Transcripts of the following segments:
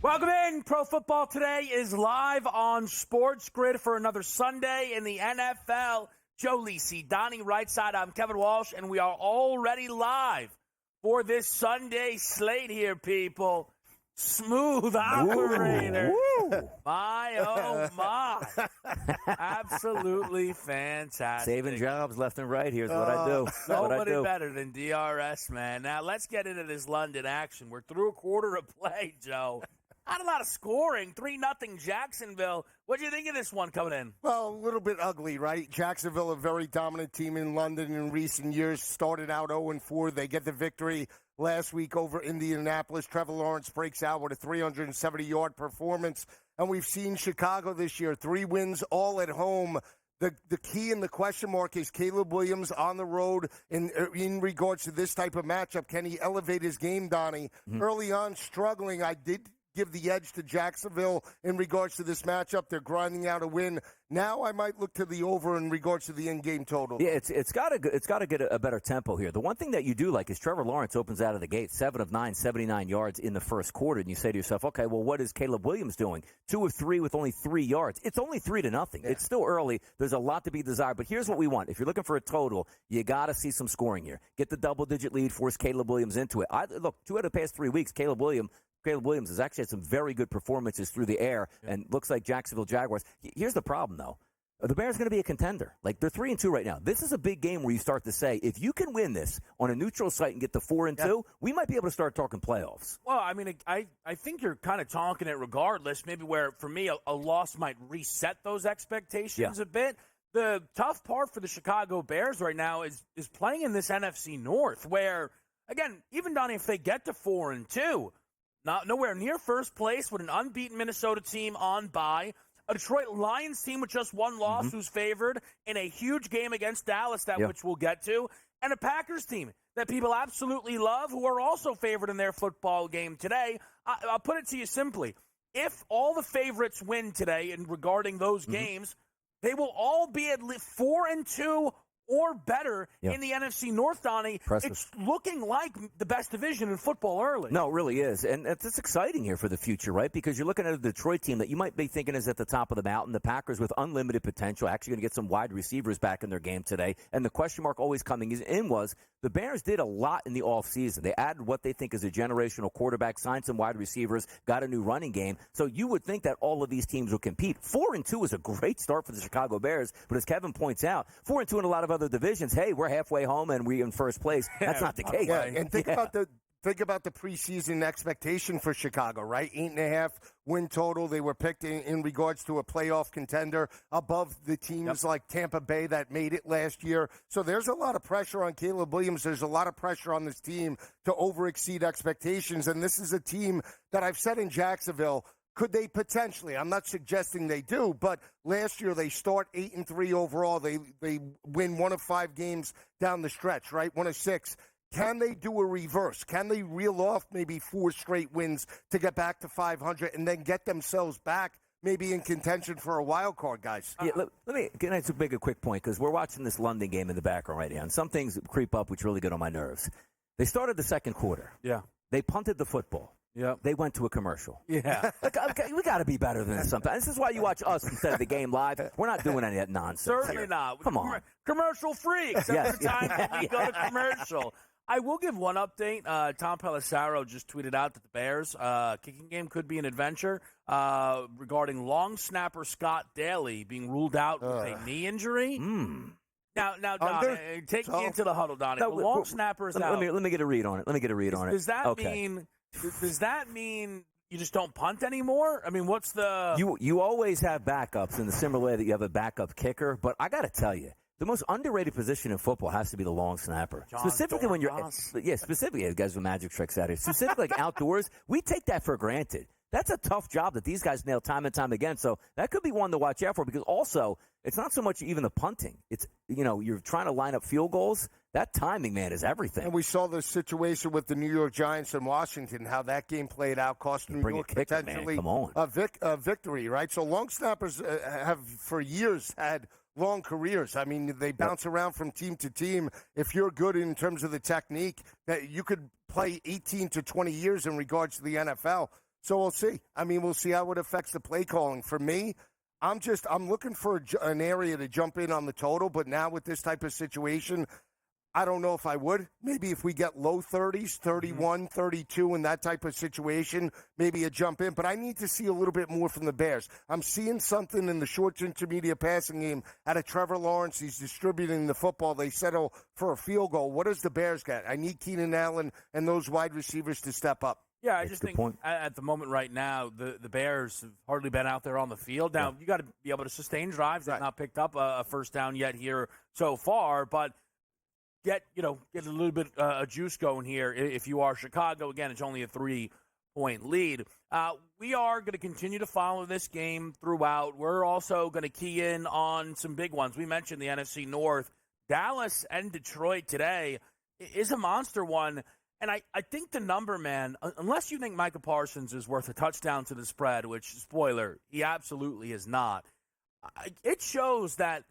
Welcome in. Pro Football Today is live on SportsGrid for another Sunday in the NFL. Joe Lisi, Donnie Rightside, I'm Kevin Walsh, and we are already live for this Sunday slate here, people. Smooth operator. Ooh. My, oh, my. Absolutely fantastic. Saving jobs left and right. Here's what I do. Nobody better than DRS, man. Now, let's get into this London action. We're through a quarter of play, Joe. Not a lot of scoring. 3-0 Jacksonville. What do you think of this one coming in? Well, a little bit ugly, right? Jacksonville, a very dominant team in London in recent years, started out 0-4. They get the victory last week over Indianapolis. Trevor Lawrence breaks out with a 370-yard performance. And we've seen Chicago this year, 3 wins all at home. The key and the question mark is Caleb Williams on the road in regards to this type of matchup. Can he elevate his game, Donnie? Early on, struggling. I did give the edge to Jacksonville in regards to this matchup. They're grinding out a win. Now I might look to the over in regards to the in-game total. Yeah, it's got to get a better tempo here. The one thing that you do like is Trevor Lawrence opens out of the gate, 7 of 9, 79 yards in the first quarter, and you say to yourself, okay, well, what is Caleb Williams doing? 2 of 3 with only 3 yards. It's only 3-0. Yeah. It's still early. There's a lot to be desired, but here's what we want. If you're looking for a total, you got to see some scoring here. Get the double-digit lead, force Caleb Williams into it. Look, 2 out of the past 3 weeks, Caleb Williams has actually had some very good performances through the air, and looks like Jacksonville Jaguars. Here's the problem, though. The Bears are going to be a contender. Like, they're 3-2 right now. This is a big game where you start to say, if you can win this on a neutral site and get to 4-2, we might be able to start talking playoffs. Well, I mean, I think you're kind of talking it regardless. Maybe where, for me, a loss might reset those expectations a bit. The tough part for the Chicago Bears right now is playing in this NFC North where, again, even, Donnie, if they get to 4-2, nowhere near first place with an unbeaten Minnesota team on bye, a Detroit Lions team with just 1 loss who's favored in a huge game against Dallas, which we'll get to, and a Packers team that people absolutely love who are also favored in their football game today. I'll put it to you simply. If all the favorites win today in regarding those games, they will all be at least 4-2 or better in the NFC North, Donnie. Impressive. It's looking like the best division in football early. No, it really is. And it's exciting here for the future, right? Because you're looking at a Detroit team that you might be thinking is at the top of the mountain. The Packers with unlimited potential, actually going to get some wide receivers back in their game today. And the question mark always coming in was the Bears did a lot in the offseason. They added what they think is a generational quarterback, signed some wide receivers, got a new running game. So you would think that all of these teams will compete. 4-2 is a great start for the Chicago Bears. But as Kevin points out, 4-2 in a lot of other divisions, hey, we're halfway home and we're in first place. That's not the case. Yeah, and think about the preseason expectation for Chicago, right? 8.5 win total. They were picked in regards to a playoff contender above the teams like Tampa Bay that made it last year. So there's a lot of pressure on Caleb Williams. There's a lot of pressure on this team to overexceed expectations. And this is a team that I've said in Jacksonville, could they potentially? I'm not suggesting they do, but last year they start 8-3 overall. They win 1 of 5 games down the stretch, right? 1 of 6. Can they do a reverse? Can they reel off maybe 4 straight wins to get back to 500 and then get themselves back maybe in contention for a wild card, guys? Yeah, can I just make a quick point? Because we're watching this London game in the background right now, and some things creep up which really get on my nerves. They started the second quarter. Yeah. They punted the football. Yep. They went to a commercial. Yeah. Okay, we got to be better than this sometimes. This is why you watch us instead of the game live. We're not doing any of that nonsense. Certainly here. not. Come on. Commercial free, except for the time that we go to commercial. I will give one update. Tom Pelissero just tweeted out that the Bears' kicking game could be an adventure regarding long snapper Scott Daly being ruled out with a knee injury. Now, Don, take me into the huddle, Donnie. The long snapper is out. Let me get a read on it. Does that mean you just don't punt anymore? I mean, what's the... You always have backups in the similar way that you have a backup kicker, but I got to tell you, the most underrated position in football has to be the long snapper. Specifically when you're... Specifically, guys with magic tricks out here. Specifically like outdoors, we take that for granted. That's a tough job that these guys nail time and time again. So that could be one to watch out for because also it's not so much even the punting. It's, you're trying to line up field goals. That timing, man, is everything. And we saw the situation with the New York Giants and Washington, how that game played out, cost New York potentially a victory, right? So long snappers have for years had long careers. I mean, they bounce around from team to team. If you're good in terms of the technique, that you could play 18 to 20 years in regards to the NFL. So we'll see. I mean, we'll see how it affects the play calling. For me, I'm looking for an area to jump in on the total, but now with this type of situation, I don't know if I would. Maybe if we get low 30s, 31, 32 in that type of situation, maybe a jump in. But I need to see a little bit more from the Bears. I'm seeing something in the short to intermediate passing game out of Trevor Lawrence. He's distributing the football. They settle for a field goal. What does the Bears get? I need Keenan Allen and those wide receivers to step up. Yeah, I just think at the moment right now, the Bears have hardly been out there on the field. Now, you got to be able to sustain drives. They've not picked up a first down yet here so far, but get a little bit of juice going here. If you are Chicago, again, it's only a 3-point lead. We are going to continue to follow this game throughout. We're also going to key in on some big ones. We mentioned the NFC North. Dallas and Detroit today is a monster one. And I think the number, man, unless you think Micah Parsons is worth a touchdown to the spread, which, spoiler, he absolutely is not, it shows that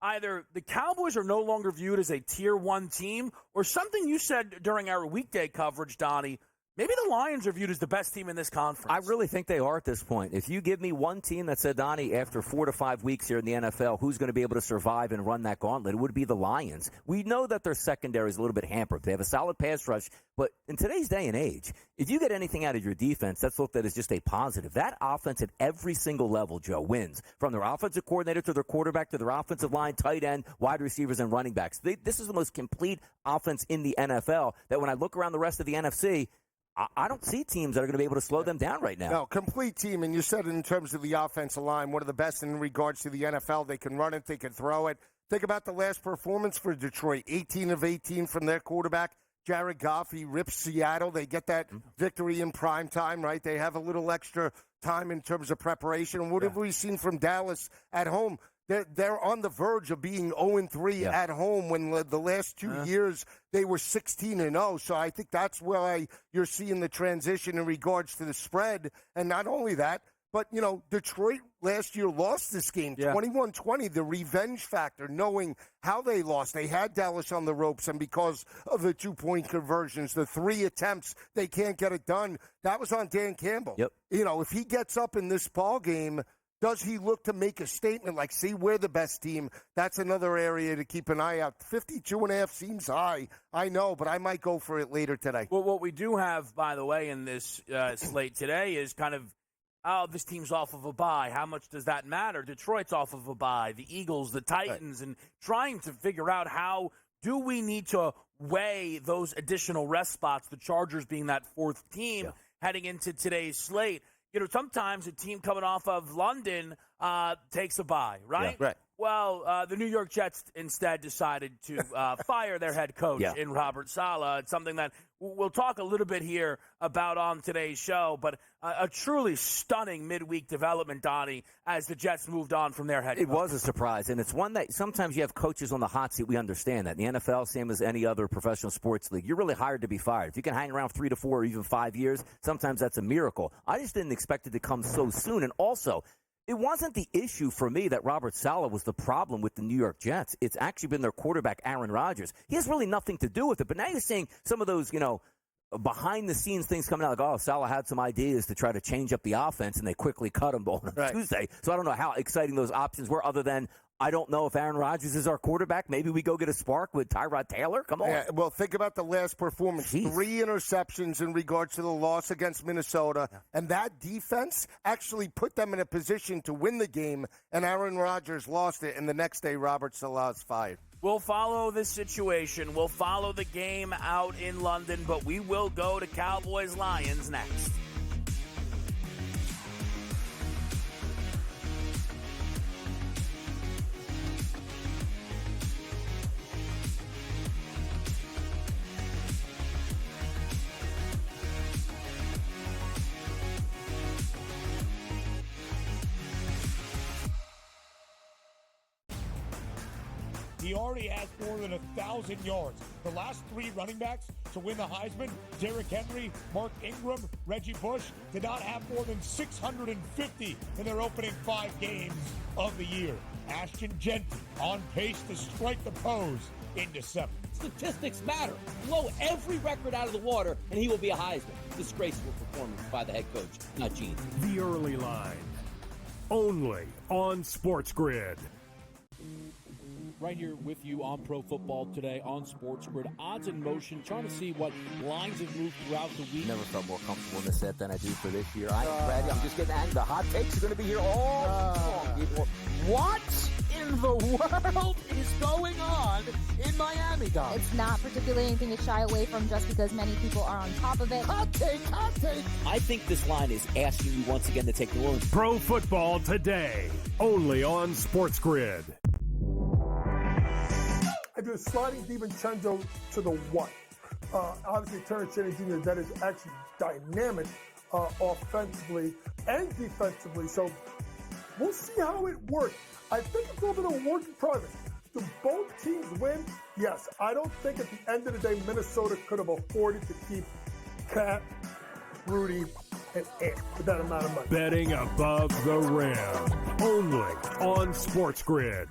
either the Cowboys are no longer viewed as a Tier 1 team, or something you said during our weekday coverage, Donnie, maybe the Lions are viewed as the best team in this conference. I really think they are at this point. If you give me one team that said, Donnie, after 4 to 5 weeks here in the NFL, who's going to be able to survive and run that gauntlet, it would be the Lions. We know that their secondary is a little bit hampered. They have a solid pass rush, but in today's day and age, if you get anything out of your defense, that's looked at as just a positive. That offense at every single level, Joe, wins. From their offensive coordinator to their quarterback to their offensive line, tight end, wide receivers, and running backs. This is the most complete offense in the NFL that when I look around the rest of the NFC, I don't see teams that are going to be able to slow them down right now. No, complete team. And you said it in terms of the offensive line, one of the best in regards to the NFL. They can run it, they can throw it. Think about the last performance for Detroit, 18 of 18 from their quarterback. Jared Goff, he rips Seattle. They get that victory in prime time, right? They have a little extra time in terms of preparation. And what have we seen from Dallas at home? They're on the verge of being 0-3 at home when the last 2 years they were 16-0. So I think that's why you're seeing the transition in regards to the spread. And not only that, but, Detroit last year lost this game, 21-20, the revenge factor, knowing how they lost. They had Dallas on the ropes, and because of the 2-point conversions, the 3 attempts, they can't get it done. That was on Dan Campbell. Yep. If he gets up in this ball game, does he look to make a statement like, see, we're the best team? That's another area to keep an eye out. 52.5 seems high. I know, but I might go for it later today. Well, what we do have, by the way, in this slate today is kind of, this team's off of a bye. How much does that matter? Detroit's off of a bye. The Eagles, the Titans, and trying to figure out how do we need to weigh those additional rest spots, the Chargers being that fourth team heading into today's slate. Sometimes a team coming off of London takes a bye, right? Yeah, right. Well, the New York Jets instead decided to fire their head coach in Robert Saleh. It's something that we'll talk a little bit here about on today's show, but a truly stunning midweek development, Donnie, as the Jets moved on from their head coach. It was a surprise, and it's one that sometimes you have coaches on the hot seat. We understand that. In the NFL, same as any other professional sports league, you're really hired to be fired. If you can hang around 3 to 4 or even 5 years, sometimes that's a miracle. I just didn't expect it to come so soon, and also, it wasn't the issue for me that Robert Saleh was the problem with the New York Jets. It's actually been their quarterback, Aaron Rodgers. He has really nothing to do with it. But now you're seeing some of those, behind-the-scenes things coming out like, Saleh had some ideas to try to change up the offense, and they quickly cut him on Tuesday. So I don't know how exciting those options were other than I don't know if Aaron Rodgers is our quarterback. Maybe we go get a spark with Tyrod Taylor. Come on. Yeah, well, think about the last performance. 3 interceptions in regards to the loss against Minnesota. Yeah. And that defense actually put them in a position to win the game, and Aaron Rodgers lost it. And the next day, Robert Saleh is fired. We'll follow this situation. We'll follow the game out in London, but we will go to Cowboys-Lions next. He already has more than 1,000 yards. The last 3 running backs to win the Heisman, Derrick Henry, Mark Ingram, Reggie Bush, did not have more than 650 in their opening 5 games of the year. Ashton Genty on pace to strike the pose in December. Statistics matter. Blow every record out of the water, and he will be a Heisman. Disgraceful performance by the head coach, not Gene. The Early Line, only on SportsGrid. Right here with you on Pro Football Today on SportsGrid. Odds in motion, trying to see what lines have moved throughout the week. Never felt more comfortable in this set than I do for this year. I'm ready. I'm just getting angry. The hot takes are going to be here all long, people. What in the world is going on in Miami, Dom? It's not particularly anything to shy away from just because many people are on top of it. Hot take. I think this line is asking you once again to take New Orleans. Pro Football Today, only on SportsGrid. I do a sliding DiVincenzo to the one. Obviously, Terrence Shannon Jr., that is actually dynamic offensively and defensively. So we'll see how it works. I think it's a little bit of a work in progress. Do both teams win? Yes. I don't think at the end of the day, Minnesota could have afforded to keep Cat, Rudy, and Ant for that amount of money. Betting above the rim, only on SportsGrid.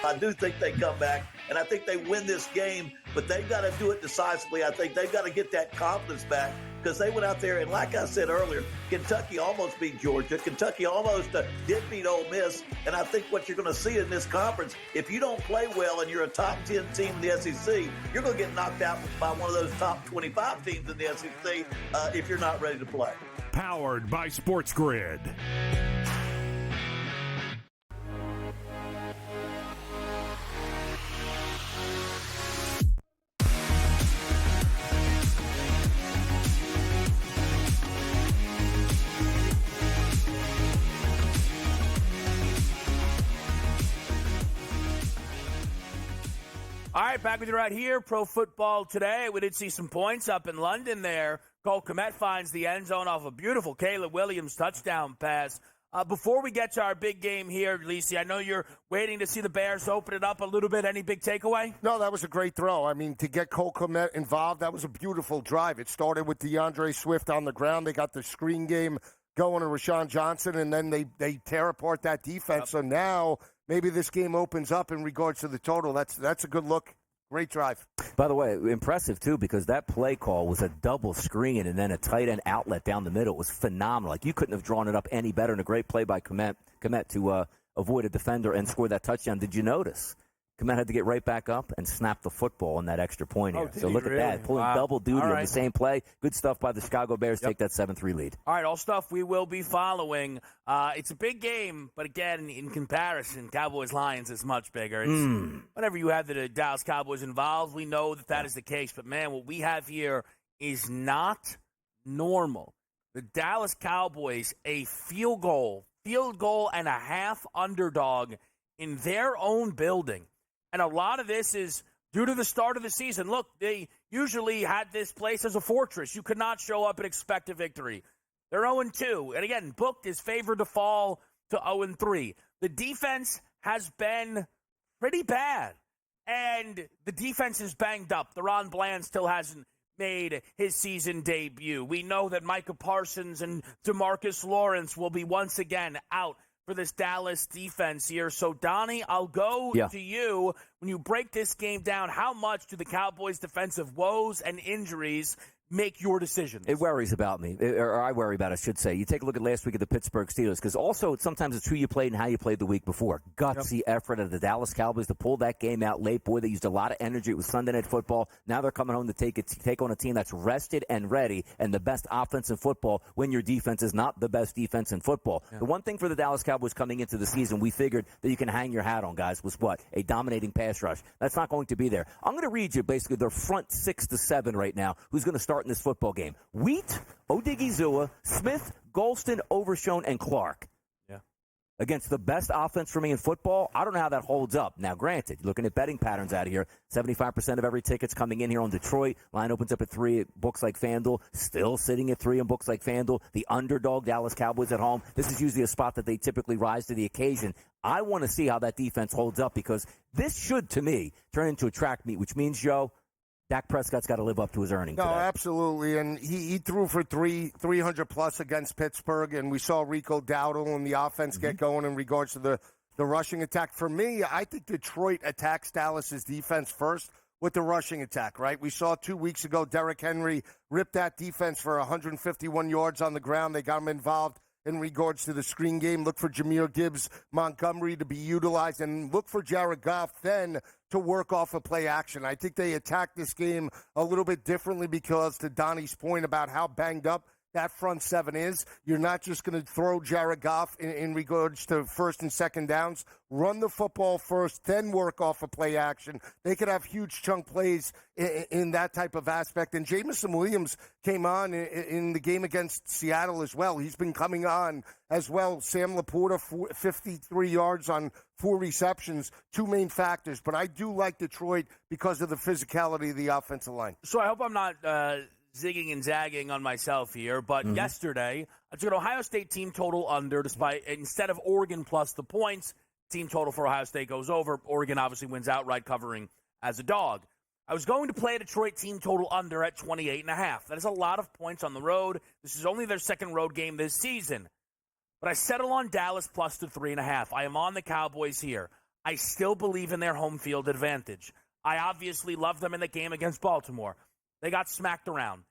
I do think they come back, and I think they win this game, but they've got to do it decisively. I think they've got to get that confidence back because they went out there, and like I said earlier, Kentucky almost beat Georgia. Kentucky almost did beat Ole Miss, and I think what you're going to see in this conference, if you don't play well and you're a top 10 team in the SEC, you're going to get knocked out by one of those top 25 teams in the SEC if you're not ready to play. Powered by SportsGrid. All right, back with you right here, Pro Football Today. We did see some points up in London there. Cole Kmet finds the end zone off a beautiful Caleb Williams touchdown pass. Before we get to our big game here, Lisi, I know you're waiting to see the Bears open it up a little bit. Any big takeaway? No, that was a great throw. I mean, to get Cole Kmet involved, that was a beautiful drive. It started with DeAndre Swift on the ground. They got the screen game going to Rashawn Johnson, and then they tear apart that defense. Yep. So now maybe this game opens up in regards to the total. That's a good look. Great drive. By the way, impressive, too, because that play call was a double screen and then a tight end outlet down the middle. It was phenomenal. Like, you couldn't have drawn it up any better, and a great play by Kmet to avoid a defender and score that touchdown. Did you notice? Kmet had to get right back up and snap the football on that extra point here. So look at that. Pulling double duty on the same play. Good stuff by the Chicago Bears. Take that 7-3 lead. All right, all stuff we will be following. It's a big game, but again, in comparison, Cowboys-Lions is much bigger. Whenever you have the Dallas Cowboys involved, we know that is the case. But, man, what we have here is not normal. The Dallas Cowboys, a field goal and a half underdog in their own building. And a lot of this is due to the start of the season. Look, they usually had this place as a fortress. You could not show up and expect a victory. They're 0-2. And again, booked is favored to fall to 0-3. The defense has been pretty bad. And the defense is banged up. Deron Bland still hasn't made his season debut. We know that Micah Parsons and DeMarcus Lawrence will be once again out for this Dallas defense here. So, Donnie, I'll go to you. When you break this game down, how much do the Cowboys' defensive woes and injuries make your decisions? It worries about me, or I worry about it, I should say. You take a look at last week at the Pittsburgh Steelers, because also sometimes it's who you played and how you played the week before. Gutsy effort of the Dallas Cowboys to pull that game out late. Boy, they used a lot of energy. It was Sunday Night Football. Now they're coming home to take on a team that's rested and ready and the best offense in football when your defense is not the best defense in football. Yeah. The one thing for the Dallas Cowboys coming into the season we figured that you can hang your hat on, guys, was what? A dominating pass rush. That's not going to be there. I'm going to read you basically their front 6 to 7 right now who's going to start in this football game. Wheat, Odigizua, Smith, Golston, Overshown, and Clark. Yeah. Against the best offense for me in football, I don't know how that holds up. Now, granted, looking at betting patterns out of here, 75% of every ticket's coming in here on Detroit. Line opens up at 3 at books like FanDuel. Still sitting at 3 in books like FanDuel. The underdog Dallas Cowboys at home. This is usually a spot that they typically rise to the occasion. I want to see how that defense holds up because this should, to me, turn into a track meet, which means, Joe, Dak Prescott's got to live up to his earnings. No, today. Absolutely. And he threw for 300 plus against Pittsburgh, and we saw Rico Dowdle and the offense get going in regards to the the rushing attack. For me, I think Detroit attacks Dallas's defense first with the rushing attack, right? We saw 2 weeks ago Derrick Henry rip that defense for 151 yards on the ground. They got him involved in regards to the screen game. Look for Jahmyr Gibbs, Montgomery to be utilized, and look for Jared Goff then to work off of play action. I think they attack this game a little bit differently because, to Donnie's point about how banged up that front seven is, you're not just going to throw Jared Goff in regards to first and second downs. Run the football first, then work off of play action. They could have huge chunk plays in that type of aspect. And Jameson Williams came on in the game against Seattle as well. He's been coming on as well. Sam Laporta, 53 yards on 4 receptions, 2 main factors. But I do like Detroit because of the physicality of the offensive line. So I hope I'm not zigging and zagging on myself here, but yesterday I took an Ohio State team total under, despite instead of Oregon plus the points, team total for Ohio State goes over. Oregon obviously wins outright, covering as a dog. I was going to play a Detroit team total under at 28.5. That is a lot of points on the road. This is only their second road game this season. But I settle on Dallas plus the 3.5. I am on the Cowboys here. I still believe in their home field advantage. I obviously love them in the game against Baltimore. They got smacked around.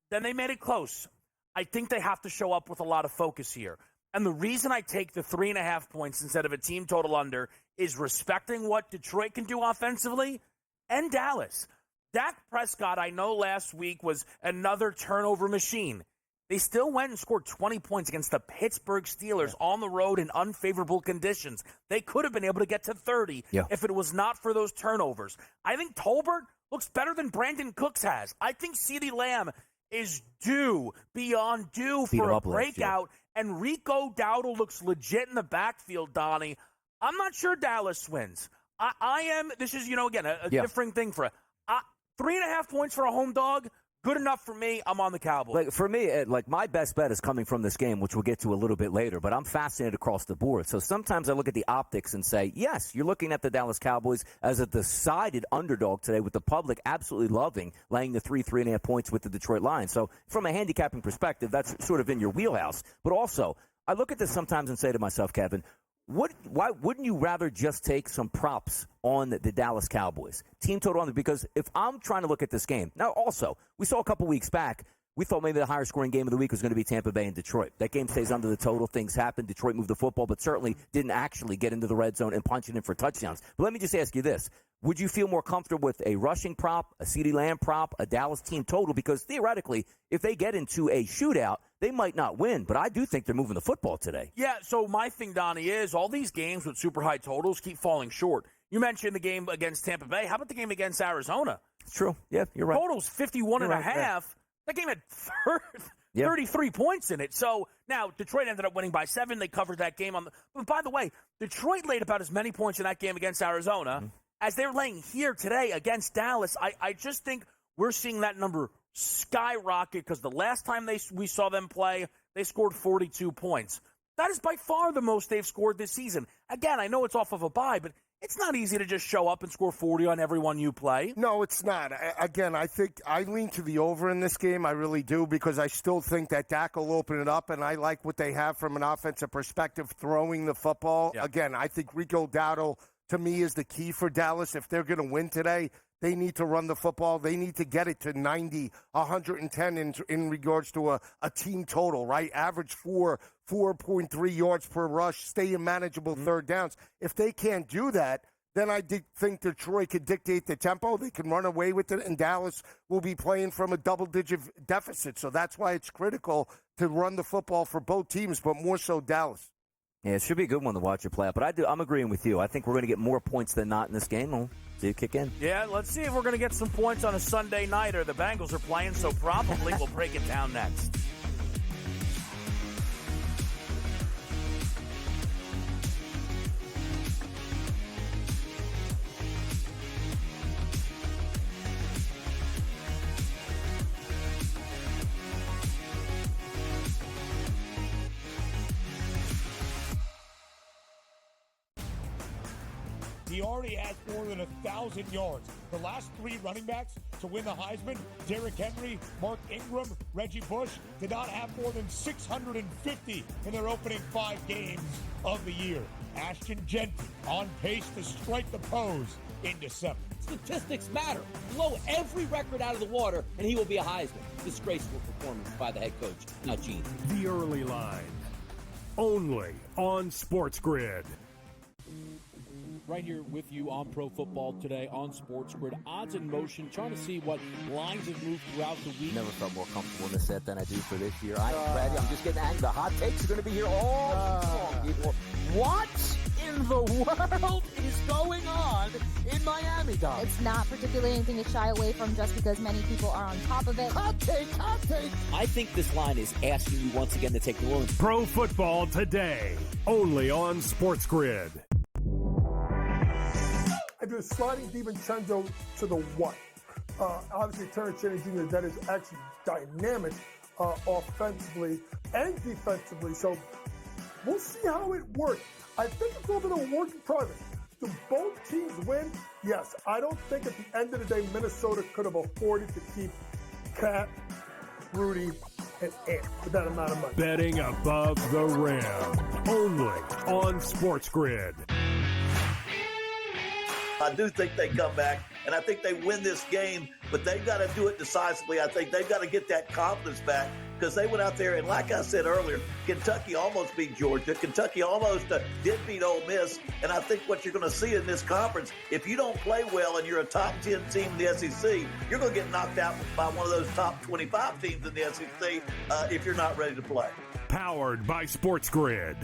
Then they made it close. I think they have to show up with a lot of focus here. And the reason I take the 3.5 points instead of a team total under is respecting what Detroit can do offensively and Dallas. Dak Prescott, I know last week was another turnover machine. They still went and scored 20 points against the Pittsburgh Steelers on the road in unfavorable conditions. They could have been able to get to 30 if it was not for those turnovers. I think Tolbert looks better than Brandon Cooks has. I think CeeDee Lamb is beyond due for a breakout, and Rico Dowdle looks legit in the backfield, Donnie. I'm not sure Dallas wins. I am, this is, again, a different thing for 3.5 points for a home dog. Good enough for me. I'm on the Cowboys. For me, my best bet is coming from this game, which we'll get to a little bit later, but I'm fascinated across the board. So sometimes I look at the optics and say, yes, you're looking at the Dallas Cowboys as a decided underdog today, with the public absolutely loving laying the 3.5 points with the Detroit Lions. So from a handicapping perspective, that's sort of in your wheelhouse. But also, I look at this sometimes and say to myself, Kevin, why wouldn't you rather just take some props on the Dallas Cowboys? Team total under, because if I'm trying to look at this game, now also, we saw a couple weeks back, we thought maybe the higher scoring game of the week was going to be Tampa Bay and Detroit. That game stays under the total. Things happen. Detroit moved the football, but certainly didn't actually get into the red zone and punch it in for touchdowns. But let me just ask you this. Would you feel more comfortable with a rushing prop, a CeeDee Lamb prop, a Dallas team total? Because theoretically, if they get into a shootout, they might not win. But I do think they're moving the football today. Yeah, so my thing, Donnie, is all these games with super high totals keep falling short. You mentioned the game against Tampa Bay. How about the game against Arizona? It's true. Yeah, you're right. Total's 51.5. Right. That game had 33 points in it. So now Detroit ended up winning by 7. They covered that game. But by the way, Detroit laid about as many points in that game against Arizona as they're laying here today against Dallas. I just think we're seeing that number skyrocket because the last time we saw them play, they scored 42 points. That is by far the most they've scored this season. Again, I know it's off of a bye, but it's not easy to just show up and score 40 on everyone you play. No, it's not. Again, I think I lean to the over in this game. I really do, because I still think that Dak will open it up, and I like what they have from an offensive perspective throwing the football. Yeah. Again, I think Rico Dowdle, to me, is the key for Dallas. If they're going to win today, they need to run the football. They need to get it to 90, 110 in regards to a team total, right? Average 4.3 yards per rush, stay in manageable third downs. If they can't do that, then I think Detroit could dictate the tempo. They can run away with it, and Dallas will be playing from a double-digit deficit. So that's why it's critical to run the football for both teams, but more so Dallas. Yeah, it should be a good one to watch it play out. But I'm agreeing with you. I think we're going to get more points than not in this game. We'll see it kick in. Yeah, let's see if we're going to get some points on a Sunday nighter. The Bengals are playing, so probably we'll break it down next. He already has more than 1,000 yards. The last 3 running backs to win the Heisman, Derrick Henry, Mark Ingram, Reggie Bush, did not have more than 650 in their opening 5 games of the year. Ashton Jenkins on pace to strike the pose in December. Statistics matter. Blow every record out of the water, and he will be a Heisman. Disgraceful performance by the head coach, not Gene. The Early Line, only on SportsGrid. Right here with you on Pro Football Today on SportsGrid. Odds in motion, trying to see what lines have moved throughout the week. Never felt more comfortable in the set than I do for this year. I'm ready. I'm just getting angry. The hot takes are going to be here all long, people. What in the world is going on in Miami, Don? It's not particularly anything to shy away from just because many people are on top of it. Hot take, hot take. I think this line is asking you once again to take New Orleans. Pro Football Today, only on SportsGrid. I do sliding DiVincenzo to the 1. Obviously, Terrence Shannon Jr., that is actually dynamic offensively and defensively. So we'll see how it works. I think it's a little bit of a work in progress. Do both teams win? Yes. I don't think at the end of the day, Minnesota could have afforded to keep Cat, Rudy, and Ant with that amount of money. Betting above the rim, only on SportsGrid. I do think they come back, and I think they win this game, but they've got to do it decisively. I think they've got to get that confidence back because they went out there, and like I said earlier, Kentucky almost beat Georgia. Kentucky almost did beat Ole Miss, and I think what you're going to see in this conference, if you don't play well and you're a top 10 team in the SEC, you're going to get knocked out by one of those top 25 teams in the SEC if you're not ready to play. Powered by SportsGrid.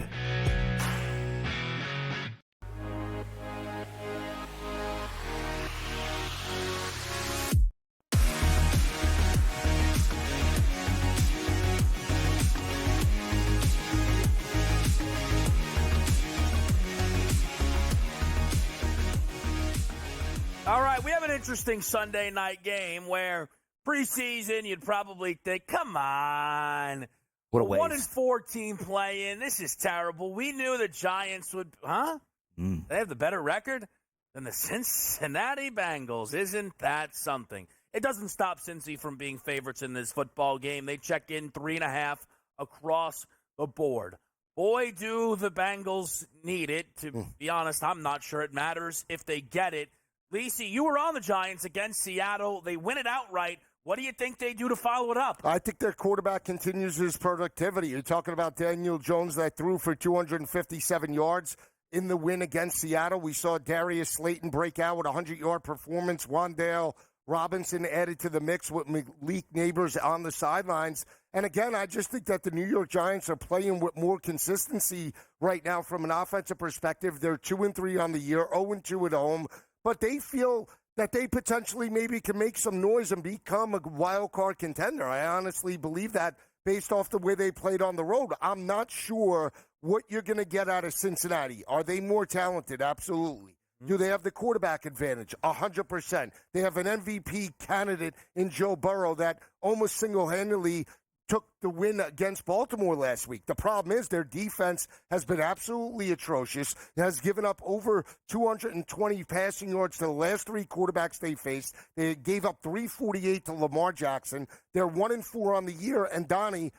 All right, we have an interesting Sunday night game where preseason you'd probably think, come on. What a waste. 1-4 team playing. This is terrible. We knew the Giants would, They have the better record than the Cincinnati Bengals. Isn't that something? It doesn't stop Cincy from being favorites in this football game. They check in 3.5 across the board. Boy, do the Bengals need it. To be honest, I'm not sure it matters if they get it. Lisi, you were on the Giants against Seattle. They win it outright. What do you think they do to follow it up? I think their quarterback continues his productivity. You're talking about Daniel Jones that threw for 257 yards in the win against Seattle. We saw Darius Slayton break out with a 100-yard performance. Wan'Dale Robinson added to the mix with Malik Neighbors on the sidelines. And again, I just think that the New York Giants are playing with more consistency right now from an offensive perspective. They're 2-3 on the year, 0-2 at home. But they feel that they potentially maybe can make some noise and become a wild card contender. I honestly believe that based off the way they played on the road. I'm not sure what you're going to get out of Cincinnati. Are they more talented? Absolutely. Do they have the quarterback advantage? 100%. They have an MVP candidate in Joe Burrow that almost single-handedly took the win against Baltimore last week. The problem is their defense has been absolutely atrocious. It has given up over 220 passing yards to the last 3 quarterbacks they faced. They gave up 348 to Lamar Jackson. They're 1-4 on the year. And Donnie,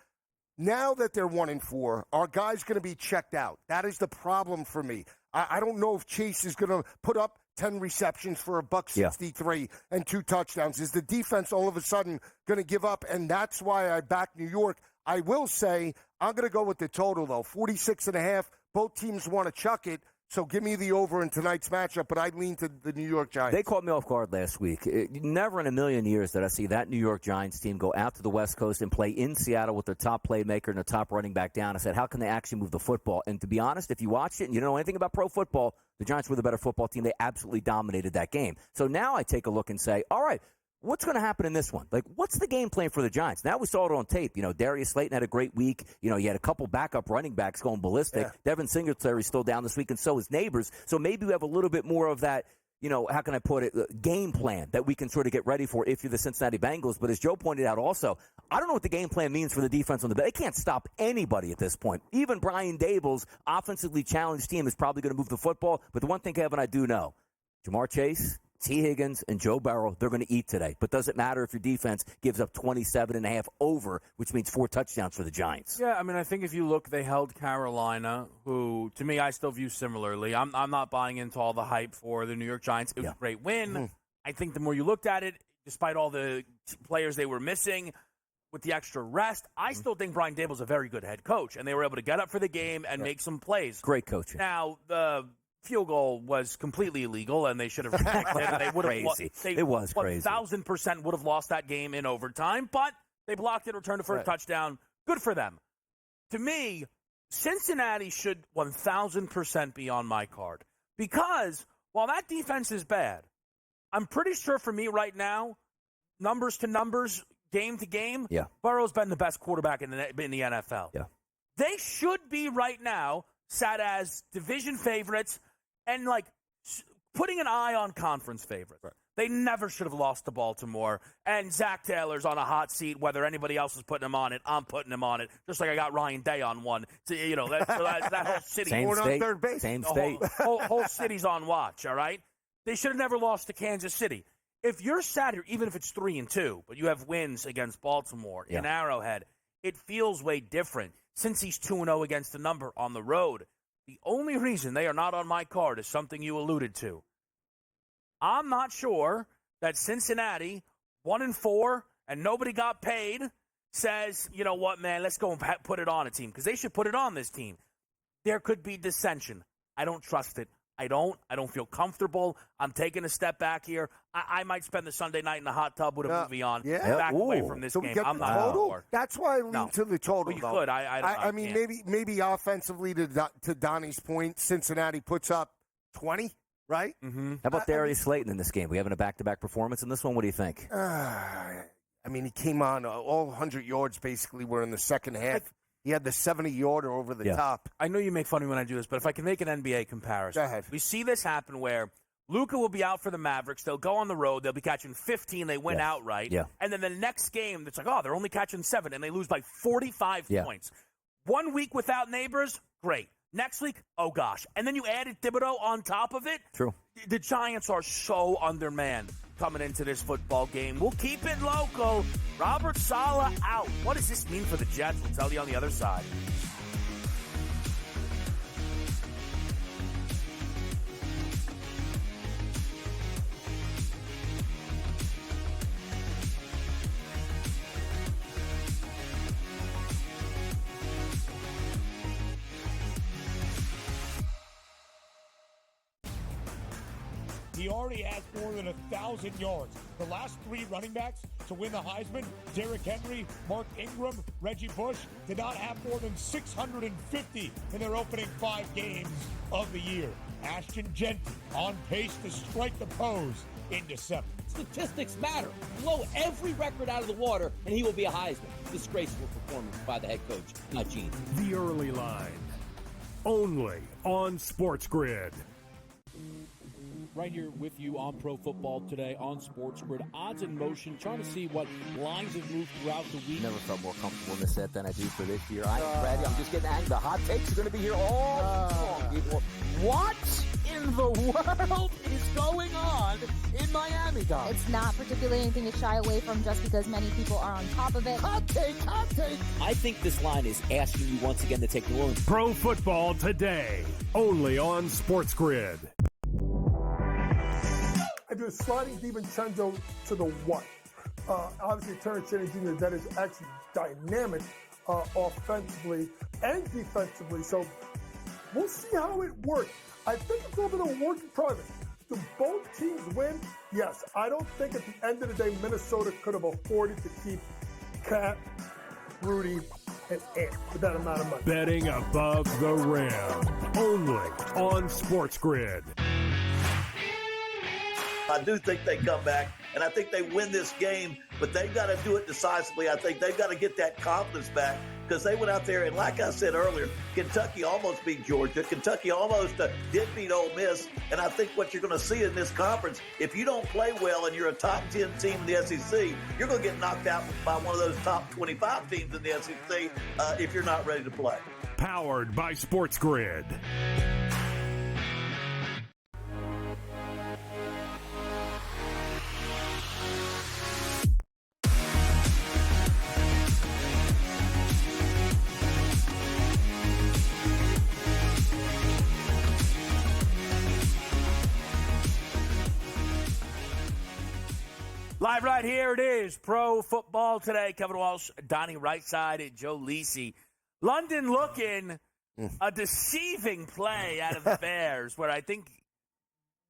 now that they're 1-4, our guy's going to be checked out. That is the problem for me. I don't know if Chase is going to put up 10 receptions for $163 and 2 touchdowns. Is the defense all of a sudden going to give up? And that's why I back New York. I will say I'm going to go with the total, though, 46.5. Both teams want to chuck it. So give me the over in tonight's matchup, but I lean to the New York Giants. They caught me off guard last week. Never in a million years did I see that New York Giants team go out to the West Coast and play in Seattle with their top playmaker and their top running back down. I said, how can they actually move the football? And to be honest, if you watched it and you don't know anything about pro football, the Giants were the better football team. They absolutely dominated that game. So now I take a look and say, all right, what's going to happen in this one? Like, what's the game plan for the Giants? Now we saw it on tape. You know, Darius Slayton had a great week. You know, you had a couple backup running backs going ballistic. Yeah. Devin Singletary's still down this week, and so is Neighbors. So maybe we have a little bit more of that, how can I put it, game plan that we can sort of get ready for if you're the Cincinnati Bengals. But as Joe pointed out also, I don't know what the game plan means for the defense on the bench. They can't stop anybody at this point. Even Brian Daboll's offensively challenged team is probably going to move the football. But the one thing, Kevin, I do know, Jamar Chase, T. Higgins, and Joe Burrow, they're going to eat today. But does it matter if your defense gives up 27.5 over, which means 4 touchdowns for the Giants? Yeah, I mean, I think if you look, they held Carolina, who, to me, I still view similarly. I'm not buying into all the hype for the New York Giants. It was a great win. I think the more you looked at it, despite all the players they were missing, with the extra rest, I still think Brian Daboll's a very good head coach, and they were able to get up for the game and make some plays. Great coaching. Now, the field goal was completely illegal, and they should have rejected it. They would have crazy. It was crazy. 1,000% would have lost that game in overtime, but they blocked it, returned it for a touchdown. Good for them. To me, Cincinnati should 1,000% be on my card, because while that defense is bad, I'm pretty sure for me right now, numbers to numbers, game to game, Burrow's been the best quarterback in the NFL. Yeah. They should be right now sat as division favorites and, putting an eye on conference favorites. Right. They never should have lost to Baltimore. And Zach Taylor's on a hot seat, whether anybody else is putting him on it. I'm putting him on it, just like I got Ryan Day on one. So, that whole city. Same state. On third base. Same state. Whole city's on watch, all right? They should have never lost to Kansas City. If you're sat here, even if it's 3-2, but you have wins against Baltimore in Arrowhead, it feels way different. Since he's 2-0 against the number on the road, the only reason they are not on my card is something you alluded to. I'm not sure that Cincinnati, 1-4, and nobody got paid, says, you know what, man, let's go and put it on a team, because they should put it on this team. There could be dissension. I don't trust it. I don't feel comfortable. I'm taking a step back here. I might spend the Sunday night in the hot tub with a movie on. Back away from this so game. We get I'm the not total? sure. That's why I lean to the total. Well, you could. I mean, can't. maybe offensively, to Donnie's point, Cincinnati puts up 20, right? Mm-hmm. How about Darius Slayton in this game? We having a back-to-back performance in this one? What do you think? I mean, he came on all 100 yards basically were in the second half. He had the 70-yarder over the top. I know you make fun of me when I do this, but if I can make an NBA comparison. Go ahead. We see this happen where Luka will be out for the Mavericks. They'll go on the road. They'll be catching 15. They win outright. Yeah. And then the next game, it's like, they're only catching 7, and they lose by 45 points. 1 week without Neighbors, great. Next week, oh gosh. And then you added Thibodeau on top of it. True. The Giants are so undermanned coming into this football game. We'll keep it local. Robert Saleh out. What does this mean for the Jets? We'll tell you on the other side. He already has more than 1,000 yards. The last 3 running backs to win the Heisman, Derrick Henry, Mark Ingram, Reggie Bush, did not have more than 650 in their opening 5 games of the year. Ashton Genty on pace to strike the pose in December. Statistics matter. Blow every record out of the water, and he will be a Heisman. Disgraceful performance by the head coach, not Gene. The Early Line, only on SportsGrid. Right here with you on Pro Football Today on SportsGrid. Odds in motion, trying to see what lines have moved throughout the week. Never felt more comfortable in this set than I do for this year. I am ready. I'm just getting angry. The hot takes are going to be here all long, people. What in the world is going on in Miami, Dom? It's not particularly anything to shy away from just because many people are on top of it. Hot take. I think this line is asking you once again to take New Orleans. Pro Football Today, only on SportsGrid. I do a sliding DiVincenzo to the 1. Obviously, Terrence Shannon Jr., that is actually dynamic offensively and defensively. So we'll see how it works. I think it's a little bit of a work in progress. Do both teams win? Yes. I don't think at the end of the day, Minnesota could have afforded to keep Cat, Rudy, and Ant with that amount of money. Betting above the rim, only on SportsGrid. I do think they come back, and I think they win this game, but they've got to do it decisively. I think they've got to get that confidence back because they went out there, and like I said earlier, Kentucky almost beat Georgia. Kentucky almost did beat Ole Miss. And I think what you're going to see in this conference, if you don't play well and you're a top 10 team in the SEC, you're going to get knocked out by one of those top 25 teams in the SEC if you're not ready to play. Powered by SportsGrid. Live right here it is, Pro Football Today. Kevin Walsh, Donnie Rightside, and Joe Lisi. London looking a deceiving play out of the Bears, where I think